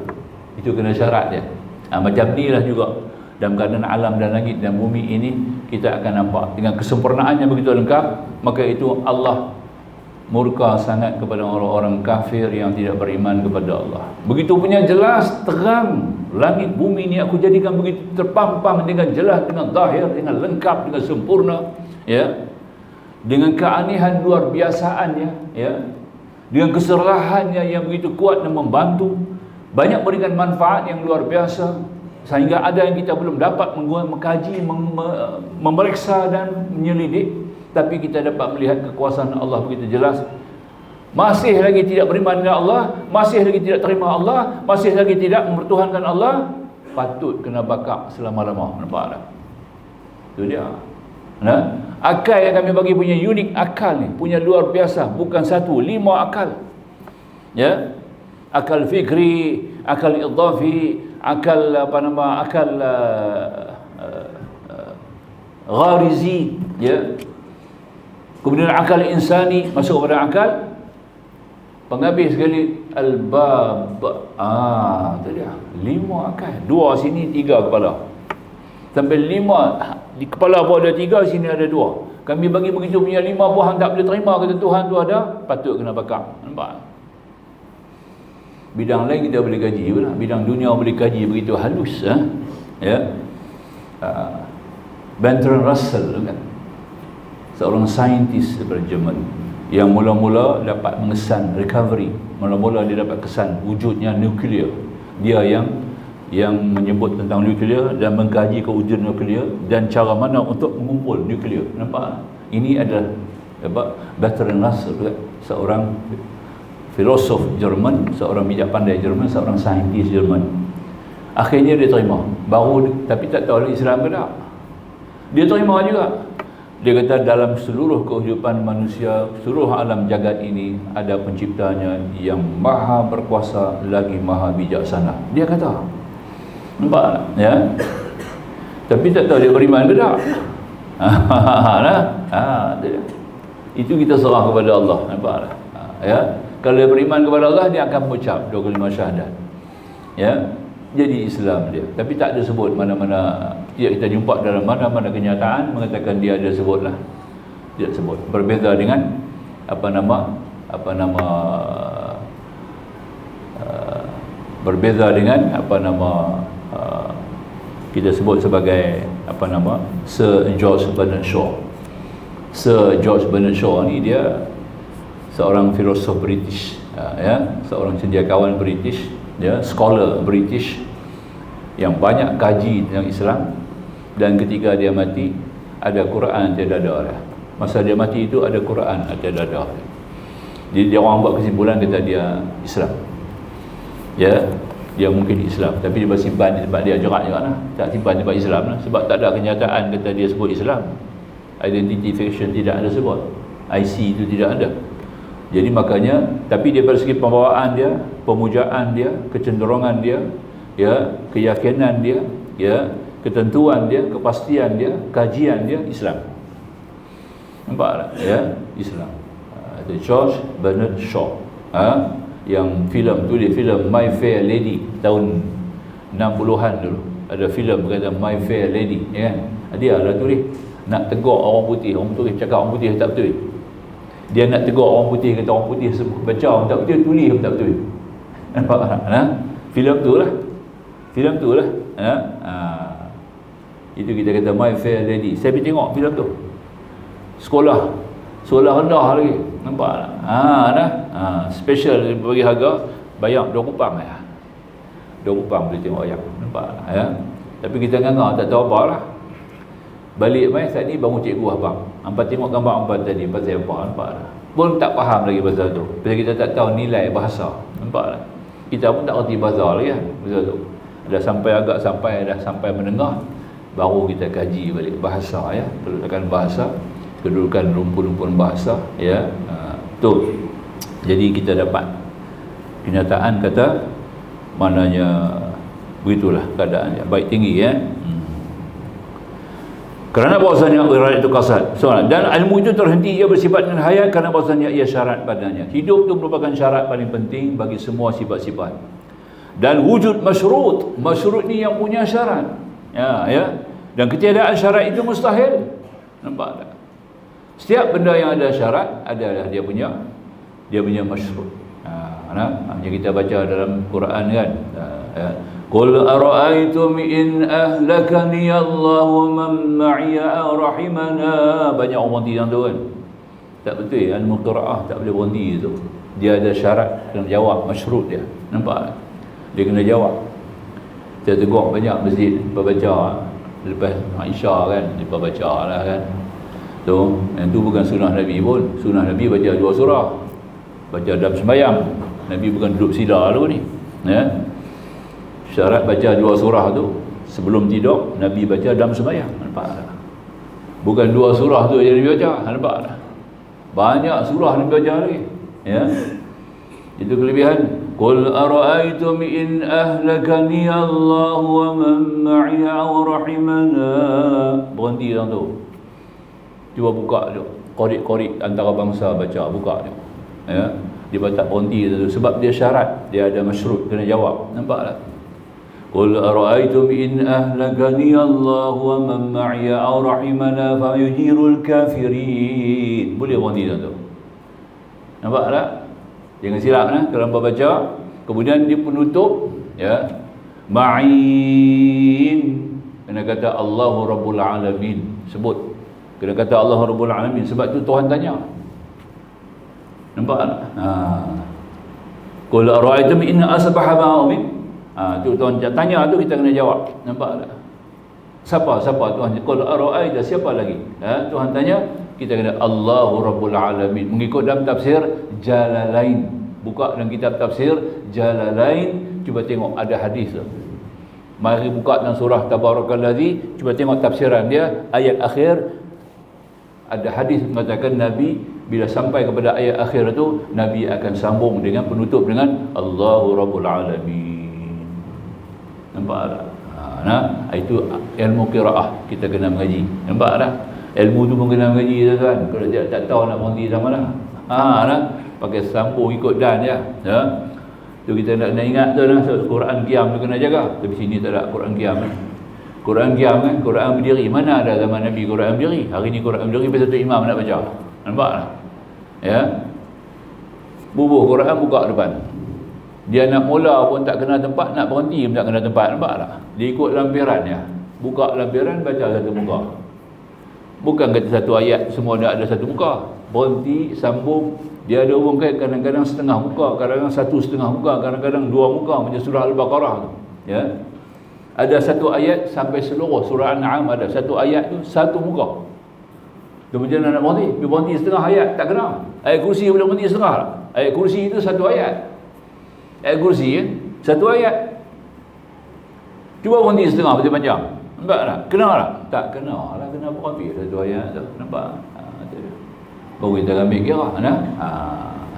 Itu kena syarat dia. Macam ni lah juga dalam keadaan alam dan langit dan bumi ini, kita akan nampak dengan kesempurnaan yang begitu lengkap. Maka itu Allah murka sangat kepada orang-orang kafir yang tidak beriman kepada Allah. Begitu punya jelas, terang, langit bumi ini aku jadikan begitu terpampang dengan jelas, dengan zahir, dengan lengkap, dengan sempurna, ya, dengan keanehan luar biasaannya, ya, dengan keserahannya yang begitu kuat dan membantu, banyak berikan manfaat yang luar biasa, sehingga ada yang kita belum dapat mengkaji, memeriksa dan menyelidik. Tapi kita dapat melihat kekuasaan Allah begitu jelas. Masih lagi tidak beriman dengan Allah, masih lagi tidak terima Allah, masih lagi tidak mempertuhankan Allah, patut kena bakar selama-lama. Nampak tak? Itu dia. Nah, akal yang kami bagi punya unik akal ni, punya luar biasa, bukan 1, 5 akal. Ya. Akal fikri, akal idhafi, akal akal gharizi, ya. Kemudian akal insani masuk kepada akal penghabis sekali albab. Itu dia. 5 akal. 2 sini, 3 kepala. Sampai 5 di kepala pun ada 3, sini ada 2. Kami bagi begitu punya 5 pun hang tak boleh terima, kata Tuhan tu ada, patut kena bakar. Nampak? Bidang lain kita boleh kaji pula. Bidang dunia boleh kaji begitu halus, ya. Bertrand Russell kan, seorang saintis daripada Jerman yang mula-mula dapat mengesan recovery, mula-mula dia dapat kesan wujudnya nuklear. Dia yang menyebut tentang nuklear dan mengkaji kewujudan nuklear dan cara mana untuk mengumpul nuklear. Nampak? Ini adalah Bertrand Russell, seorang filosof Jerman, seorang bijak pandai Jerman, seorang saintis Jerman. Akhirnya dia terima, tapi tak tahu Islam ke tak. Dia terima juga. Dia kata dalam seluruh kehidupan manusia, seluruh alam jagat ini ada penciptanya yang maha berkuasa lagi maha bijaksana. Dia kata. Nampak tak? Ya. Tapi tak tahu dia beriman ke tak. Itu kita serah kepada Allah. Nampak tak? Ya. Kalau dia beriman kepada Allah, dia akan mengucap 2 kalimah syahadat. Ya. Jadi Islam dia. Tapi tak ada sebut mana-mana. Kita jumpa dalam mana-mana kenyataan mengatakan dia ada sebutlah. Tidak sebut. Berbeza dengan berbeza dengan kita sebut sebagai Sir George Bernard Shaw. Sir George Bernard Shaw ni dia seorang filosof British, ya, seorang cendekiawan British, ya, scholar British yang banyak kaji tentang Islam. Dan ketika dia mati, ada Quran atas dada dia. Masa dia mati itu ada Quran atas dada dia. Jadi dia orang buat kesimpulan kata dia Islam. Ya, dia mungkin Islam, tapi dia bersimpan di tempat dia jerat juga lah. Tak simpan di tempat Islam lah, sebab tak ada kenyataan kata dia sebut Islam. Identification tidak ada sebut, IC itu tidak ada. Jadi makanya, tapi dia dari segi pembawaan dia, pemujaan dia, kecenderungan dia, ya, keyakinan dia, ya, ketentuan dia, kepastian dia, kajian dia Islam. Nampak tak? Ya, Islam. The George Bernard Shaw, yang tulis filem My Fair Lady tahun 60-an dulu. Ada filem berkata My Fair Lady, ya kan? Dia ada tulis nak tegur orang putih, orang tulis cakap orang putih tak betul. Dia nak tegur orang putih, kata orang putih baca orang tak betul, tulis pun tak betul. Nampak tak? Filem tu lah. Filem tu lah. Itu kita kata My Fair Lady. Saya pergi tengok filem tu. Sekolah rendah lagi. Nampak tak? Special bagi harga, bayar 2 kupang ya. 2 kupang boleh tengok ayam. Nampak tak? Ya. Tapi kita nganga tak tahu apa lah. Balik mai saat ni bangun cikgu abang. Hampa tengok gambar hampa tadi pasal apa, nampak tak? Pun tak faham lagi pasal tu. Pasal kita tak tahu nilai bahasa. Nampak tak? Kita pun tak reti bahasa lagi kan pasal tu. Dah sampai menengah, baru kita kaji balik bahasa, ya, kedudukan bahasa, kedudukan rumpun-rumpun bahasa, ya. Tu. Jadi kita dapat kenyataan kata maknanya begitulah keadaannya, baik tinggi, ya. Kerana bahasanya iradat itu kasat. Dan ilmu itu terhenti, ia bersifat dengan hayat kerana bahasanya ia syarat padanya. Hidup itu merupakan syarat paling penting bagi semua sifat-sifat. Dan wujud masyurut. Masyurut ni yang punya syarat. Ya. Dan ketiadaan syarat itu mustahil. Nampak tak? Setiap benda yang ada syarat adalah dia punya masyurut. Macam kita baca dalam Quran kan. Qul ara'aytum in ahlakani Allah wa man ma'iya rahimana. Banyak orang berhenti tu kan. Tak betul, ilmu qiraah tak boleh berhenti tu. Dia ada syarat, kena jawab, masyurut dia. Nampak? Dia kena jawab. Saya tegur banyak masjid baca lepas Aisyah kan, lepas baca lah kan. Tu, yang tu bukan sunnah Nabi pun. Sunnah Nabi baca 2 surah. Baca dalam sembahyang. Nabi bukan duduk sila dulu ni. Ya. Syarat baca 2 surah tu sebelum tidur, Nabi baca dalam sembahyang. Nampak tak? Bukan 2 surah tu yang Nabi baca. Nampak tak? Banyak surah Nabi baca lagi. Ya. Itu kelebihan. Qul ara'aytum in ahlakani Allah wa man ma'iya rahimana. Berhenti dalam tu. Cuba buka tu. Korek-korek antara bangsa baca, buka tu. Ya. Dia tak berhenti tu sebab dia syarat, dia ada masyurut, kena jawab. Nampak tak? Qul ara'aytum in ahlakani Allah wa man ma'iya aw rahimana fa yujirul kafirin. Boleh berhenti tu. Nampak tak? Jangan silap kalau hangpa baca, kemudian dia penutup, ya, ma'in. Kena kata Allahu Rabbul Alamin. Sebut. Kena kata Allahu Rabbul Alamin sebab tu Tuhan tanya. Nampak tak? Qul ara'aytum in asbaha ma'umin. Tu Tuhan tanya tu, kita kena jawab. Nampak tak? Siapa Tuhan? Qul ara'aita, siapa lagi? Tuhan tanya, kita kena Allahu Rabbul Alamin. Mengikut dalam tafsir Jalalain, buka dalam kitab tafsir Jalalain, cuba tengok ada hadis tu. Mari buka dalam surah Tabarakallazi, cuba tengok tafsiran dia, ayat akhir ada hadis mengatakan Nabi bila sampai kepada ayat akhir itu, Nabi akan sambung dengan penutup dengan Allahu Rabbul Alamin. Nampak tak? Itu ilmu qiraah, kita kena mengaji. Nampak tak? Ilmu tu pun kena mengaji, tuan. Kalau dia tak tahu nak berhenti sama lah. Pakai sambung ikut dan je. Tu kita nak ingat tu lah, Quran Qiyam tu kena jaga. Tapi sini tak ada Quran Qiyam. Quran Qiyam kan, Quran berdiri. Mana ada zaman Nabi Quran berdiri? Hari ni Quran berdiri pasal tu imam nak baca. Nampak tak? Ya. Bubuh Quran buka depan. Dia nak mula pun tak kena tempat, nak berhenti pun tak kena tempat. Nampak tak? Dia ikut lampiran dia. Buka lampiran, baca satu muka. Bukan kata satu ayat semua ada satu muka. Berhenti, sambung. Dia ada orang kait kadang-kadang setengah muka, kadang-kadang satu setengah muka, kadang-kadang dua muka macam surah Al-Baqarah tu. Ya. Ada satu ayat sampai seluruh surah An-Na'am, ada satu ayat tu satu muka. Dia macam mana nak berhenti? Dia berhenti setengah ayat, tak kena. Ayat kursi boleh berhenti setengah. Ayat kursi itu satu ayat. Ayat kursi kan? Satu ayat. Cuba berhenti setengah betul panjang. Nampak tak? Kena tak? Tak kena lah, kena berhenti satu ayat tu. Nampak? Baru kita ambil kira.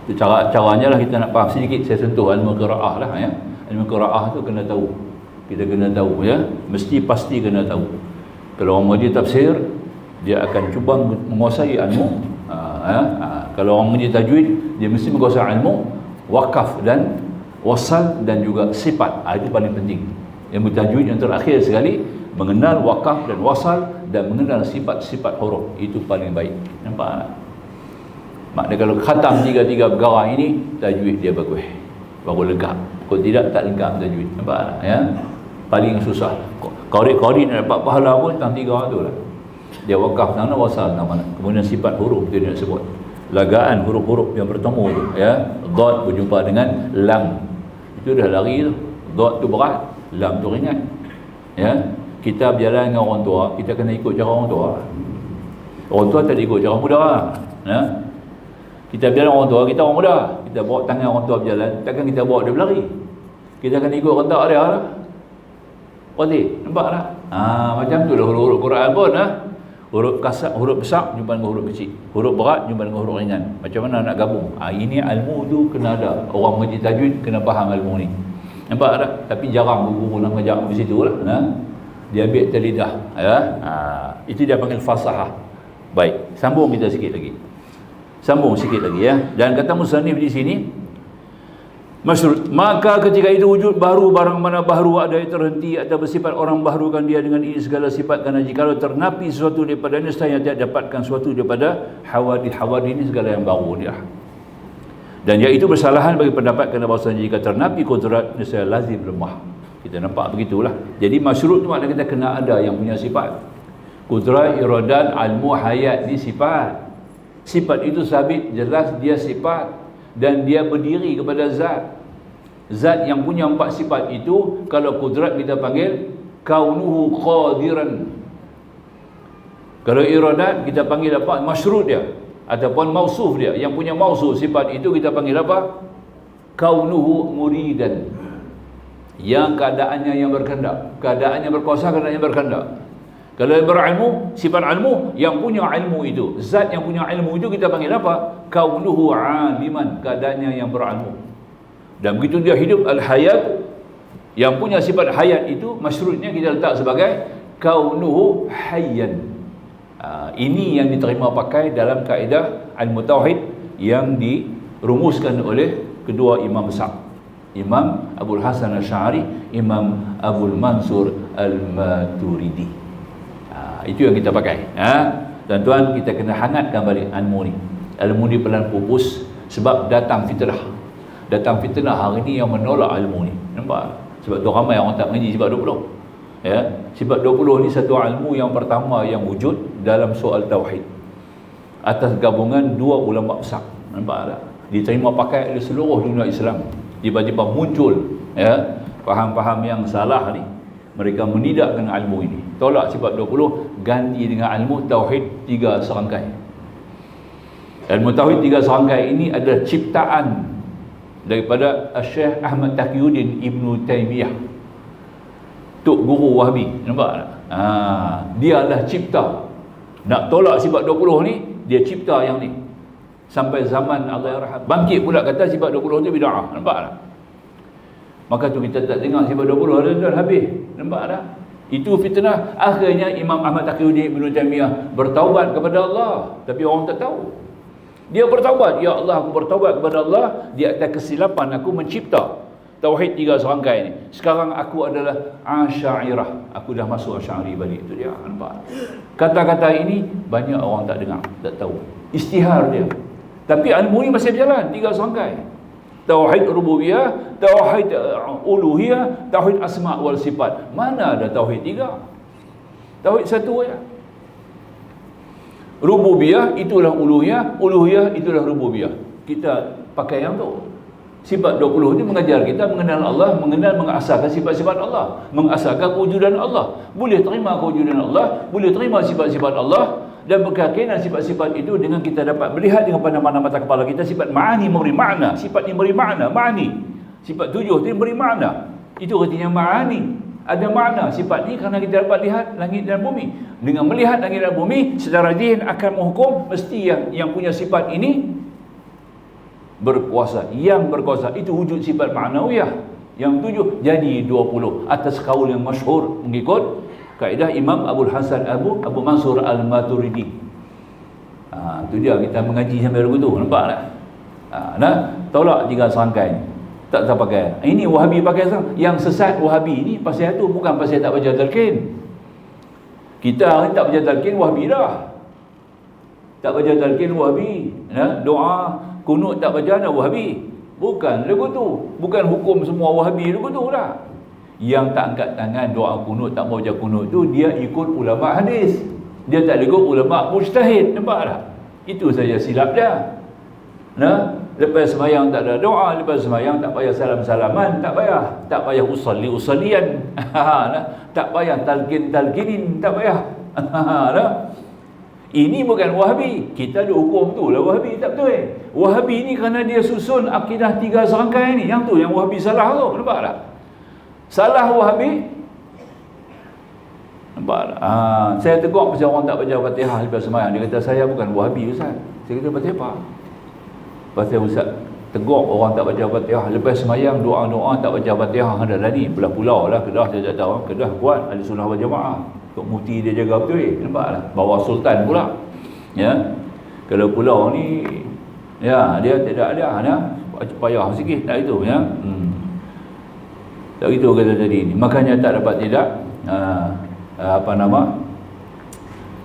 Itu caranya lah kita nak faham sedikit. Saya sentuh ilmu qiraah lah ya. Ilmu qiraah tu kena tahu. Kita kena tahu ya. Mesti pasti kena tahu. Kalau orang mengaji tafsir, dia akan cuba menguasai ilmu. Kalau orang mengaji tajwid, dia mesti menguasai ilmu wakaf dan wasal dan juga sifat. Itu paling penting. Ilmu tajwid yang terakhir sekali, mengenal wakaf dan wasal dan mengenal sifat-sifat huruf. Itu paling baik. Nampak tak? Maknanya kalau khatam tiga-tiga perkara ini, tajwid dia bagus, baru lengkap. Kalau tidak, tak lengkap tajwid. Nampak tak? Ya? Paling susah. Qari nak dapat pahala pun tentang tiga tu lah. Dia wakaf tentang mana, wasal tentang mana. Kemudian sifat huruf dia nak sebut. Lagaan huruf-huruf yang bertemu tu. Ya? Dot berjumpa dengan lam. Itu dah lari tu. Dot tu berat, lam tu ringan. Ya? Kita berjalan dengan orang tua, kita kena ikut cara orang tua. Orang tua tak ikut cara muda. Ya? Kita berjalan orang tua, kita orang muda. Kita bawa tangan orang tua berjalan, takkan kita bawa dia berlari. Kita akan ikut rentak dia lah. Boleh, nampak tak? Macam tu lah huruf-huruf Quran pun. Huruf kasar, huruf besar jumpa dengan huruf kecil. Huruf berat jumpa dengan huruf ringan. Macam mana nak gabung? Ini ilmu tu kena ada. Orang mengaji tajwid kena faham ilmu ni. Nampak tak? Tapi jarang guru nak mengajar di situ lah. Dia ambil lidah. Itu dia panggil fasahah. Baik, sambung kita sikit lagi. Sambung sikit lagi ya. Dan kata musannif di sini, masyhur, maka ketika itu wujud baru barang mana baru ada yang terhenti atau bersifat orang baharukan dia dengan ini segala sifat, kerana jikalau ternapi sesuatu daripadanya saya tidak dapatkan sesuatu daripada hawadith ini segala yang baru dia. Dan iaitu bersalahan bagi pendapat kerana bahawasanya jika ternapi kodrat nescaya lazim lemah. Kita nampak begitulah. Jadi masyhur tu maknanya kita kena ada yang punya sifat. Kudrat, iradat, ilmu, hayat ni sifat. Sifat itu sabit, jelas dia sifat dan dia berdiri kepada zat. Zat yang punya empat sifat itu, kalau kudrat kita panggil kaunuhu qadiran. Kalau iradat kita panggil apa? Masyrut dia ataupun mausuf dia. Yang punya mausuf sifat itu kita panggil apa? Kaunuhu muridan. Yang keadaannya yang berkehendak, keadaannya berkuasa, keadaannya berkehendak. Kalau yang berilmu, sifat ilmu, yang punya ilmu itu, zat yang punya ilmu itu kita panggil apa? Kaunuhu aliman, keadaannya yang berilmu. Dan begitu dia hidup, al-hayat, yang punya sifat hayat itu, masyhurnya kita letak sebagai kaunuhu hayyan. Ini yang diterima pakai dalam kaedah ilmu tauhid yang dirumuskan oleh kedua imam besar, Imam Abul Hasan Asy'ari, Imam Abul Mansur Al-Maturidi. Itu yang kita pakai. Tuan-tuan, kita kena hangatkan balik ilmu ni. Ilmu ni pelan pupus sebab datang fitnah. Datang fitnah hari ni yang menolak ilmu ni. Nampak? Sebab tu ramai orang tak mengaji sifat 20. Ya, sifat 20 ni satu ilmu yang pertama yang wujud dalam soal tauhid. Atas gabungan dua ulama besar. Nampak tak? Diterima pakai oleh seluruh dunia Islam. Tiba-tiba muncul ya, faham-faham yang salah ni. Mereka menidakkan ilmu ini. Tolak sifat 20, ganti dengan ilmu tauhid 3 serangkai. Ilmu tauhid tiga serangkai ini adalah ciptaan daripada Syekh Ahmad Taqiyuddin Ibn Taymiyah, Tok Guru Wahabi. Nampak tak? Dia adalah cipta. Nak tolak sifat 20 ni, dia cipta yang ni. Sampai zaman Allah Yarham, bangkit pula kata sifat 20 tu bid'ah. Nampak tak? Maka tu kita tak dengar sifat 20 ada dah habis. Nampak tak? Itu fitnah. Akhirnya Imam Ahmad Taqiyuddin Ibn Taymiyah bertaubat kepada Allah, tapi orang tak tahu. Dia bertaubat, ya Allah, aku bertaubat kepada Allah di atas kesilapan aku mencipta tauhid tiga serangkai ni. Sekarang aku adalah Asy'ariyah. Aku dah masuk Asy'ari balik. Itu dia. Nampak? Kata-kata ini banyak orang tak dengar, tak tahu. Istihar dia. Tapi ilmu ni masih berjalan, tiga serangkai. Tauhid rububiyah, tauhid uluhiyah, tauhid asma' wal sifat. Mana ada tauhid tiga? Tauhid satu aja. Rububiyah itulah uluhiyah, uluhiyah itulah rububiyah. Kita pakai yang tu. Sifat 20 ni mengajar kita mengenal Allah, mengasahkan sifat-sifat Allah, mengasahkan kewujudan Allah. Boleh terima kewujudan Allah, boleh terima sifat-sifat Allah, dan berkeyakinan sifat-sifat itu dengan kita dapat melihat dengan pandangan mata kepala kita. Sifat ma'ani memberi makna, sifat ni memberi makna, ma'ani. Sifat 7 tu memberi makna. Itu artinya ma'ani. Ada makna sifat ni kerana kita dapat lihat langit dan bumi. Dengan melihat langit dan bumi, secara zihin akan menghukum mesti yang punya sifat ini berkuasa. Yang berkuasa itu wujud sifat ma'nawiyah. Yang 7 jadi 20 atas kaul yang masyhur mengikut kaedah Imam Abu Hasan Abu Mansur Al-Maturidi. Itu dia kita mengaji sampai begitu. Nampak tak? Tolak tiga serangkai ni. Tak pakai. Ini Wahabi pakai sekarang. Yang sesat Wahabi ni pasal itu bukan pasal tak baca talqin. Kita ni tak baca talqin Wahabi dah. Tak baca talqin Wahabi. Doa kunut tak baca dah Wahabi. Bukan lagu tu. Bukan hukum semua Wahabi lagu tu dah. Yang tak angkat tangan doa kunut, tak mau baca kunut tu, dia ikut ulama hadis. Dia tak ikut ulama mujtahid. Nampak tak? Itu saja silap dia. Lepas sembahyang tak ada doa, lepas sembahyang tak payah salam-salaman, tak payah usallian, tak payah talqinin, tak payah. Ini bukan Wahabi. Kita ada hukum tu lah Wahabi, tak betul. Wahabi ni kerana dia susun akidah tiga serangkai ni, yang tu yang Wahabi salah tu. Nampak tak? Salah Wahabi. Nampak tak? Saya tegur pasal orang tak baca Fatihah lepas sembahyang. Dia kata saya bukan Wahabi Ustaz. Saya kata pasal apa? Pasal Ustaz tegur orang tak baca Fatihah lepas sembahyang, doa-doa tak baca Fatihah. Ada lah ni belah pulau lah Kedah, saya tak tahu. Kedah kuat ahli sunnah wal jamaah. Tok Mufti dia jaga betul. Nampak lah. Bawa sultan pula. Ya. Kalau pulau ni ya dia tidak ada payah sikit tak itu ya. Tak gitu kata tadi ni. Makanya tak dapat tidak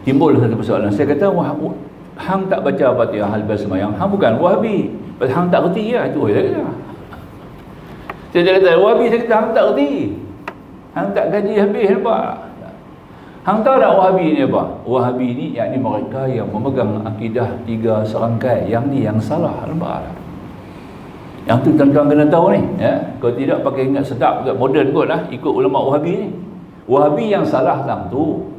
timbul satu persoalan. Saya kata hang tak baca Fatihah lepas sembahyang, hang bukan Wahabi. Pasal hang tak reti lah. Itu saya kata. Saya kata Wahabi, saya kata hang tak reti. Hang tak gaji habis. Nampak? Hang tahu tak Wahabi ni apa? Wahabi ni yakni mereka yang memegang akidah tiga serangkai. Yang ni yang salah. Nampak tak? Yang tu tuan-tuan kena tahu ni ya? Kalau tidak pakai ingat sedap kat moden kot lah, ikut ulama Wahabi ni. Wahabi yang salah dalam tu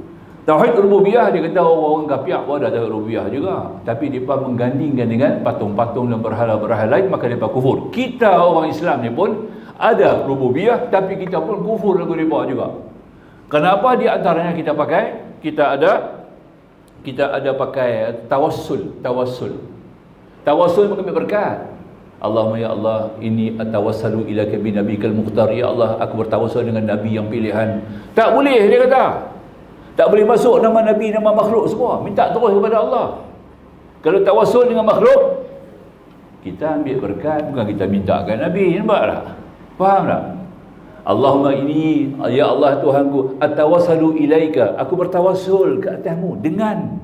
tauhid rububiyah, dia kata orang kapiak pun ada tauhid rububiyah juga, tapi mereka menggandingkan dengan patung-patung dan berhala-berhala lain, maka mereka kufur. Kita orang Islam ni pun ada rububiyah, tapi kita pun kufur lagu mereka juga. Kenapa? Di antaranya kita ada pakai tawassul mengambil berkat. Allahumma ya Allah, ini atawassalu ilaka bi nabiyikal mukhtar. Ya Allah, aku bertawassul dengan nabi yang pilihan. Tak boleh, dia kata. Tak boleh masuk nama nabi, nama makhluk semua. Minta terus kepada Allah. Kalau tawassul dengan makhluk, kita ambil berkat, bukan kita minta kat nabi. Nampak tak? Faham tak? Allahumma ini ya Allah Tuhanku, atawassalu ilaika, aku bertawassul ke atasmu dengan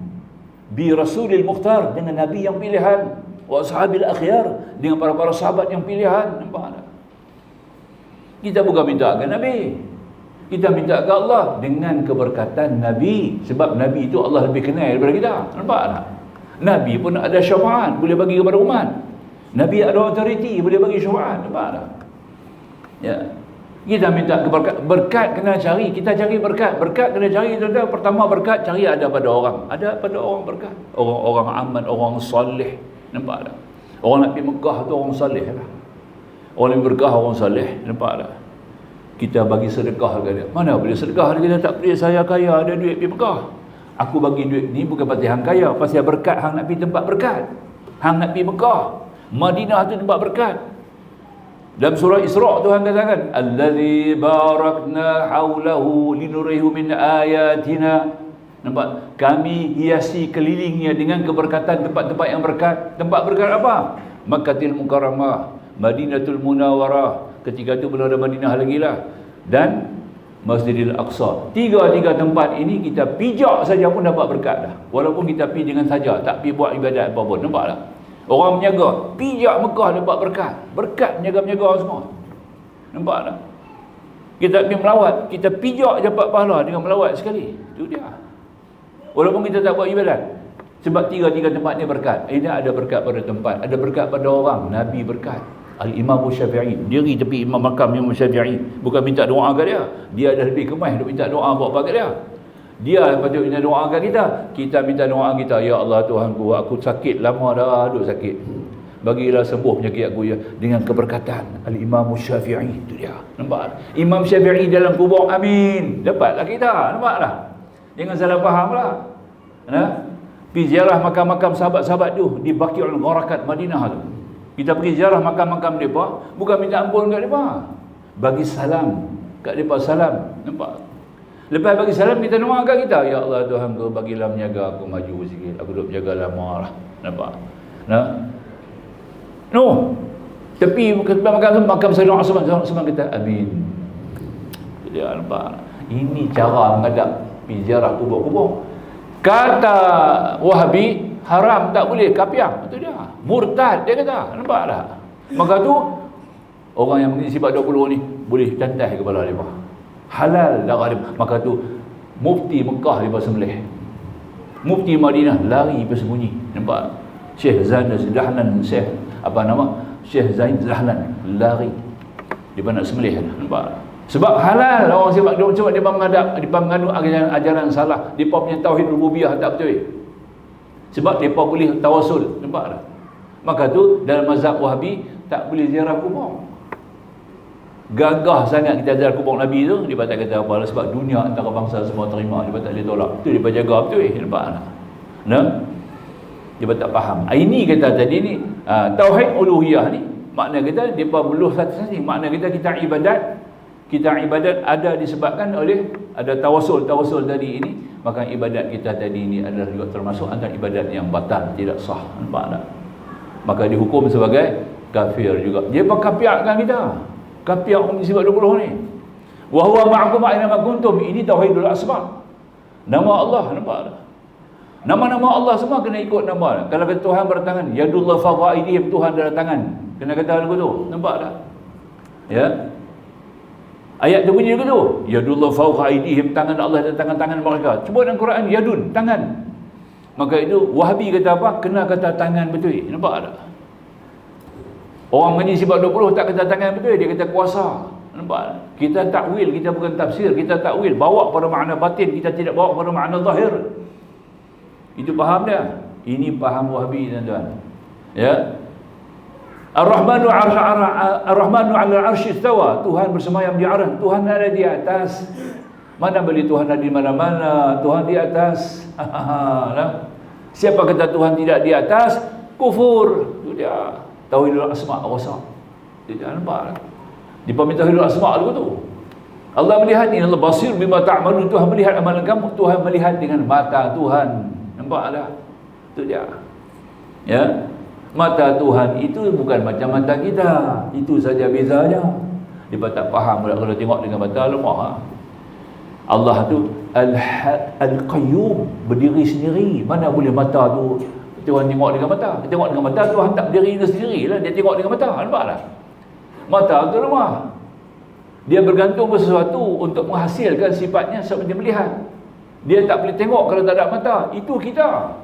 bi rasulil mukhtar, dengan nabi yang pilihan, wa ashabil akhyar, dengan para sahabat yang pilihan. Nampak tak? Kita bukan minta ke Nabi, kita minta ke Allah dengan keberkatan Nabi. Sebab Nabi itu Allah lebih kenal daripada kita. Nampak tak? Nabi pun ada syafaat, boleh bagi kepada umat. Nabi ada authority, boleh bagi syafaat. Nampak tak? Ya. Kita minta berkat, berkat kena cari, kita cari berkat, berkat kena cari. Tuan-tuan, pertama berkat cari ada pada orang, ada pada orang berkat, orang-orang aman, orang soleh. Nampak tak? Orang nak pergi Mekah tu orang soleh lah. Orang yang berkah orang soleh. Nampak tak? Kita bagi sedekah ke dia. Mana boleh sedekah dia, tak boleh. Saya kaya, ada duit pergi Mekah. Aku bagi duit ni bukan pasal hang kaya, pasal berkat hang nak pergi tempat berkat. Hang nak pergi Mekah, Madinah tu tempat berkat. Dalam surah Isra' Tuhan katakan, allazi barakna haulahu linurihu min ayatina. Nampak? Kami hiasi kelilingnya dengan keberkatan tempat-tempat yang berkat. Tempat berkat apa? Makkatul Mukarramah, Madinatul Munawwarah, ketika itu belum ada Madinah lagi lah, dan Masjidil Aqsa. Tiga tempat ini kita pijak saja pun dapat berkat dah. Walaupun kita pergi dengan saja, tak pergi buat ibadat apa pun. Nampak tak? Orang menjaga, pijak Mekah dapat berkat. Berkat menjaga-menjaga semua. Nampak tak? Kita pergi melawat, kita pijak dapat pahala dengan melawat sekali. Itu dia. Walaupun kita tak buat ibadat. Sebab tiga tempat ni berkat. Ini ada berkat pada tempat, ada berkat pada orang. Nabi berkat. Al-Imam Syafi'i diri tepi imam makam Imam Syafi'i, bukan minta doa kat dia. Dia dah lebih kemah duk minta doa buat apa kat dia. Dia patut minta doa kat kita. Kita minta doa kita, ya Allah Tuhanku, aku sakit lama dah, duk sakit. Bagilah sembuh penyakit aku ya, dengan keberkatan Al-Imam Syafi'i. Itu dia. Nampak? Imam Syafi'i dalam kubur, amin. Dapatlah kita. Nampak tak? Jangan salah faham lah. Nah, pergi ziarah makam-makam sahabat-sahabat tu di Baqi'ul Gharaqat Madinah tu. Kita pergi ziarah makam-makam mereka, bukan minta ampun kat mereka, bagi salam kat mereka, salam. Nampak? Lepas bagi salam, kita doa kat kita, ya Allah Tuhan kau bagilah menjaga aku maju sikit, aku duk menjaga lama lah. Nampak? Nah, no, tapi makam Sayyidina Uthman kita, amin. Dia nampak? Ini cara menghadap pergi ziarah kubur-kubur. Kata Wahabi, haram, tak boleh, kapiang. Itu dia. Murtad, dia kata. Nampak tak? Maka tu, orang yang mengisi sifat 20 ni, boleh cantai kepala dia. Halal darah dia. Maka tu, mufti Mekah dia sembelih. Mufti Madinah lari bersembunyi. Nampak? Syekh Zain Zahlan, Syekh apa nama? Syekh Zain Zahlan lari. Dia nak sembelih. Nampak? Sebab halal orang sebab dia menghadap, dia menganut ajaran salah, dia punya tauhid rububiyah tak betul. Sebab mereka boleh tawasul. Nampak tak? Maka tu dalam mazhab Wahabi tak boleh ziarah kubur. Gagah sangat kita ziarah kubur Nabi tu, dia tak kata apa, sebab dunia antara bangsa semua terima, dia tak boleh tolak. Tu dia jaga betul. Nampak tak? Nah, dia tak faham. Ini kata tadi ni, tauhid uluhiyah ni, makna kita dia belum satu-satu. Makna kita ibadat. Kita ibadat ada disebabkan oleh ada tawasul tadi ini, maka ibadat kita tadi ini adalah juga termasuk antara ibadat yang batal, tidak sah. Nampak tak? Maka dihukum sebagai kafir juga. Dia kapiakkan kita. Kapiak sifat 20 ni. Wa huwa ma'akum aina ma kuntum. Ini tauhidul asma. Nama Allah, nampak tak? Nama-nama Allah semua kena ikut nama. Kalau kata Tuhan bertangan, yadullah fawqa aydihim, Tuhan ada tangan. Kena kata lagu tu. Nampak tak? Ya. Ayat tu bunyi ke tu? Yadullah fawqa aydihim, tangan Allah dan tangan-tangan mereka. Cuba dalam Quran, yadun, tangan. Maka itu Wahabi kata apa? Kena kata tangan betul. Nampak tak? Orang mengaji sifat 20 tak kata tangan betul, dia kata kuasa. Nampak tak? Kita takwil, kita bukan tafsir, kita takwil, bawa pada makna batin, kita tidak bawa pada makna zahir. Itu faham dia? Ini faham Wahabi, tuan-tuan. Ya. Ar-Rahmanu 'alal 'arsy istawa. Tuhan bersemayam di aras. Tuhan ada di atas. Mana boleh Tuhan ada di mana-mana? Tuhan di atas. Siapa kata Tuhan tidak di atas? Kufur. Itu dia. Tauhidul asma' rosak. Dia nampak. Di pemintah tauhidul asma' dulu tu. Allah melihat, ini Allah basir bima ta'malun. Tuhan melihat amalan kamu. Tuhan melihat dengan mata Tuhan. Nampak tak? Itu dia. Ya. Mata Tuhan itu bukan macam mata kita. Itu saja bezanya. Dia tak faham kalau tengok dengan mata lemah. Allah tu Al-Qayyum, berdiri sendiri. Mana boleh mata tu Tuhan tengok dengan mata? Tengok dengan mata, Tuhan tak berdiri sendiri lah. Dia tengok dengan mata. Nampak tak? Mata tu lemah. Dia bergantung ke sesuatu untuk menghasilkan sifatnya seperti melihat. Dia tak boleh tengok kalau tak ada mata. Itu kita.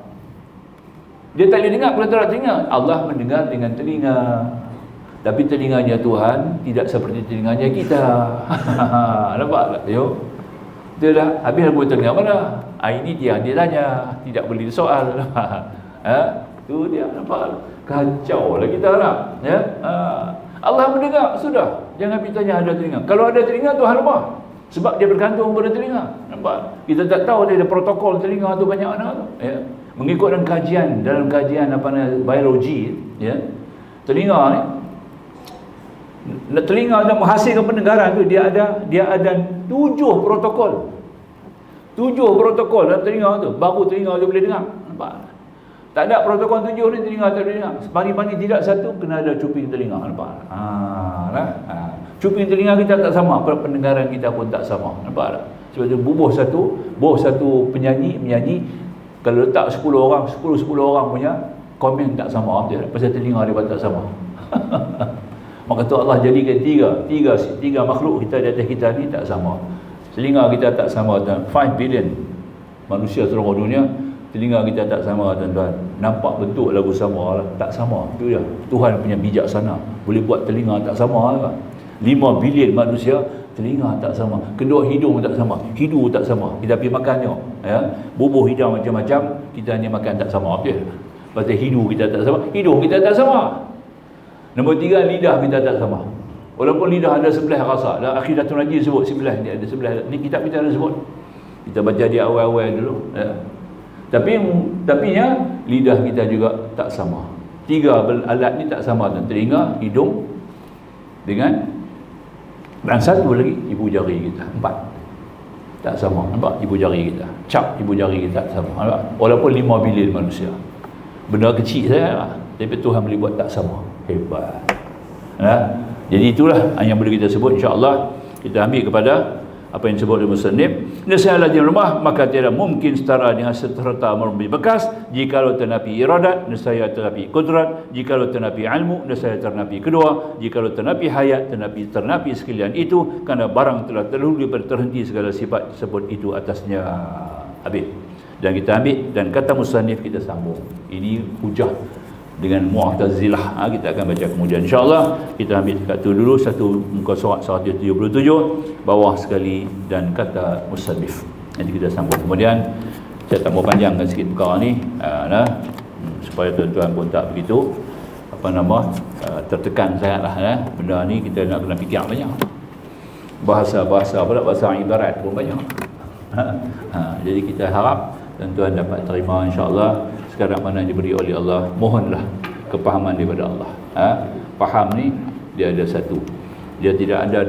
Dia tak boleh dengar kalau tak ada telinga. Allah mendengar dengan telinga. Tapi telinganya Tuhan tidak seperti telinganya kita. Nampak tak? Yo. Betul tak? Habis lagu telinga mana? Ini dia tanya, tidak boleh soal. Tu dia, nampak? Kacau lah kita nak. Ya? Allah mendengar, sudah. Jangan pergi tanya ada telinga. Kalau ada telinga, Tuhan apa? Sebab dia bergantung pada telinga. Nampak? Kita tak tahu dia ada protokol telinga tu banyak mana tu. Ya? Mengikut dalam kajian apa biologi, ya. Telinga ni, telinga untuk menghasilkan pendengaran tu dia ada 7 protokol. 7 protokol dalam telinga tu, baru telinga tu boleh dengar. Nampak? Tak ada protokol 7 ni telinga tak boleh dengar. Separi-pari tidak satu kena ada cuping telinga. Nampak? Cuping telinga kita tak sama, pendengaran kita pun tak sama. Nampak tak? Sebab tu bubuh satu penyanyi kalau letak 10 orang punya komen tak sama dia. Pasal telinga dia pun tak sama. Maka tu Allah jadikan tiga makhluk kita di atas kita ni tak sama. Telinga kita tak sama, dan 5 billion manusia seluruh dunia, telinga kita tak sama, tuan-tuan. Nampak bentuk lagu sama, tak sama. Itu dia. Tuhan punya bijaksana. Boleh buat telinga tak sama kan? 5 bilion manusia, telinga tak sama. Kedua hidung tak sama, hidu tak sama. Kita pergi makannya, ya. Bubuh hidang macam-macam, kita hanya makan tak sama. Betul? Pasal hidu kita tak sama, hidung kita tak sama. Nombor 3, lidah kita tak sama. Walaupun lidah ada 11 rasa. Dalam Akhidatul Najis sebut 11, dia ada 11. Ni kitab kita ada sebut. Kita baca di awal-awal dulu, ya. Tapi ya, lidah kita juga tak sama. 3 alat ni tak sama, telinga, hidung dan satu lagi ibu jari kita. 4 tak sama. Nampak? Ibu jari kita, cap ibu jari kita tak sama. Nampak? Walaupun 5 bilion manusia, benda kecil saya, tapi Tuhan boleh buat tak sama. Hebat. Jadi itulah yang boleh kita sebut. InsyaAllah kita ambil kepada apa yang disebut oleh musannif. Nescaya di rumah, maka tidak mungkin setara dengan serta merumpi bekas. Jikalau ternapi iradat, nescaya ternapi kudrat. Jikalau ternapi ilmu, nescaya ternapi kedua. Jikalau ternapi hayat, ternapi sekalian itu, kerana barang telah terhulu terhenti segala sifat sebut itu atasnya. Habis. Dan kita ambil, dan kata musannif kita sambung. Ini hujah dengan Mu'tazilah. Kita akan baca kemudian insya-Allah. Kita ambil kat tu dulu satu muka surat 177 bawah sekali dan kata musannif. Nanti kita sambung. Kemudian saya tak mau panjangkan sikit perkara ni, supaya tuan-tuan pun tak begitu tertekan sangatlah. Benda ni kita nak kena fikir banyak. Bahasa pula, bahasa ibarat pun banyak. Jadi kita harap tuan-tuan dapat terima insya-Allah sekadar mana diberi oleh Allah. Mohonlah kepahaman daripada Allah. Faham ni dia ada satu. Dia tidak ada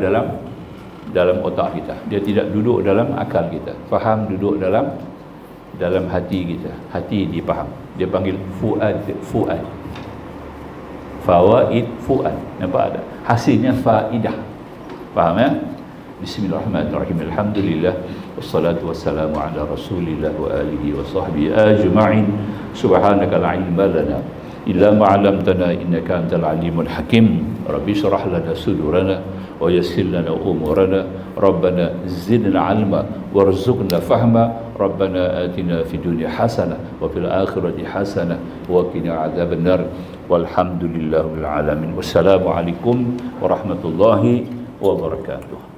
dalam otak kita. Dia tidak duduk dalam akal kita. Faham duduk dalam hati kita. Hati dipaham. Dia panggil fuad. Fawaid fuad. Nampak ada? Hasilnya faidah. Faham ya? Bismillahirrahmanirrahim. Alhamdulillah wassalatu wassalamu ala Rasulillah wa alihi wa sahbihi ajma'in. Subhanaka la ilma lana illa ma 'allamtana innaka antal alimul hakim. Rabbi shrah lana sudurana wa yassir lana umurana. Rabbana zidna 'ilma warzuqna fahma. Rabbana atina fid dunya hasanah wa fil akhirati hasanah wa qina 'adzaban nar. Walhamdulillahil alamin. Wassalamu alaikum warahmatullahi wabarakatuh.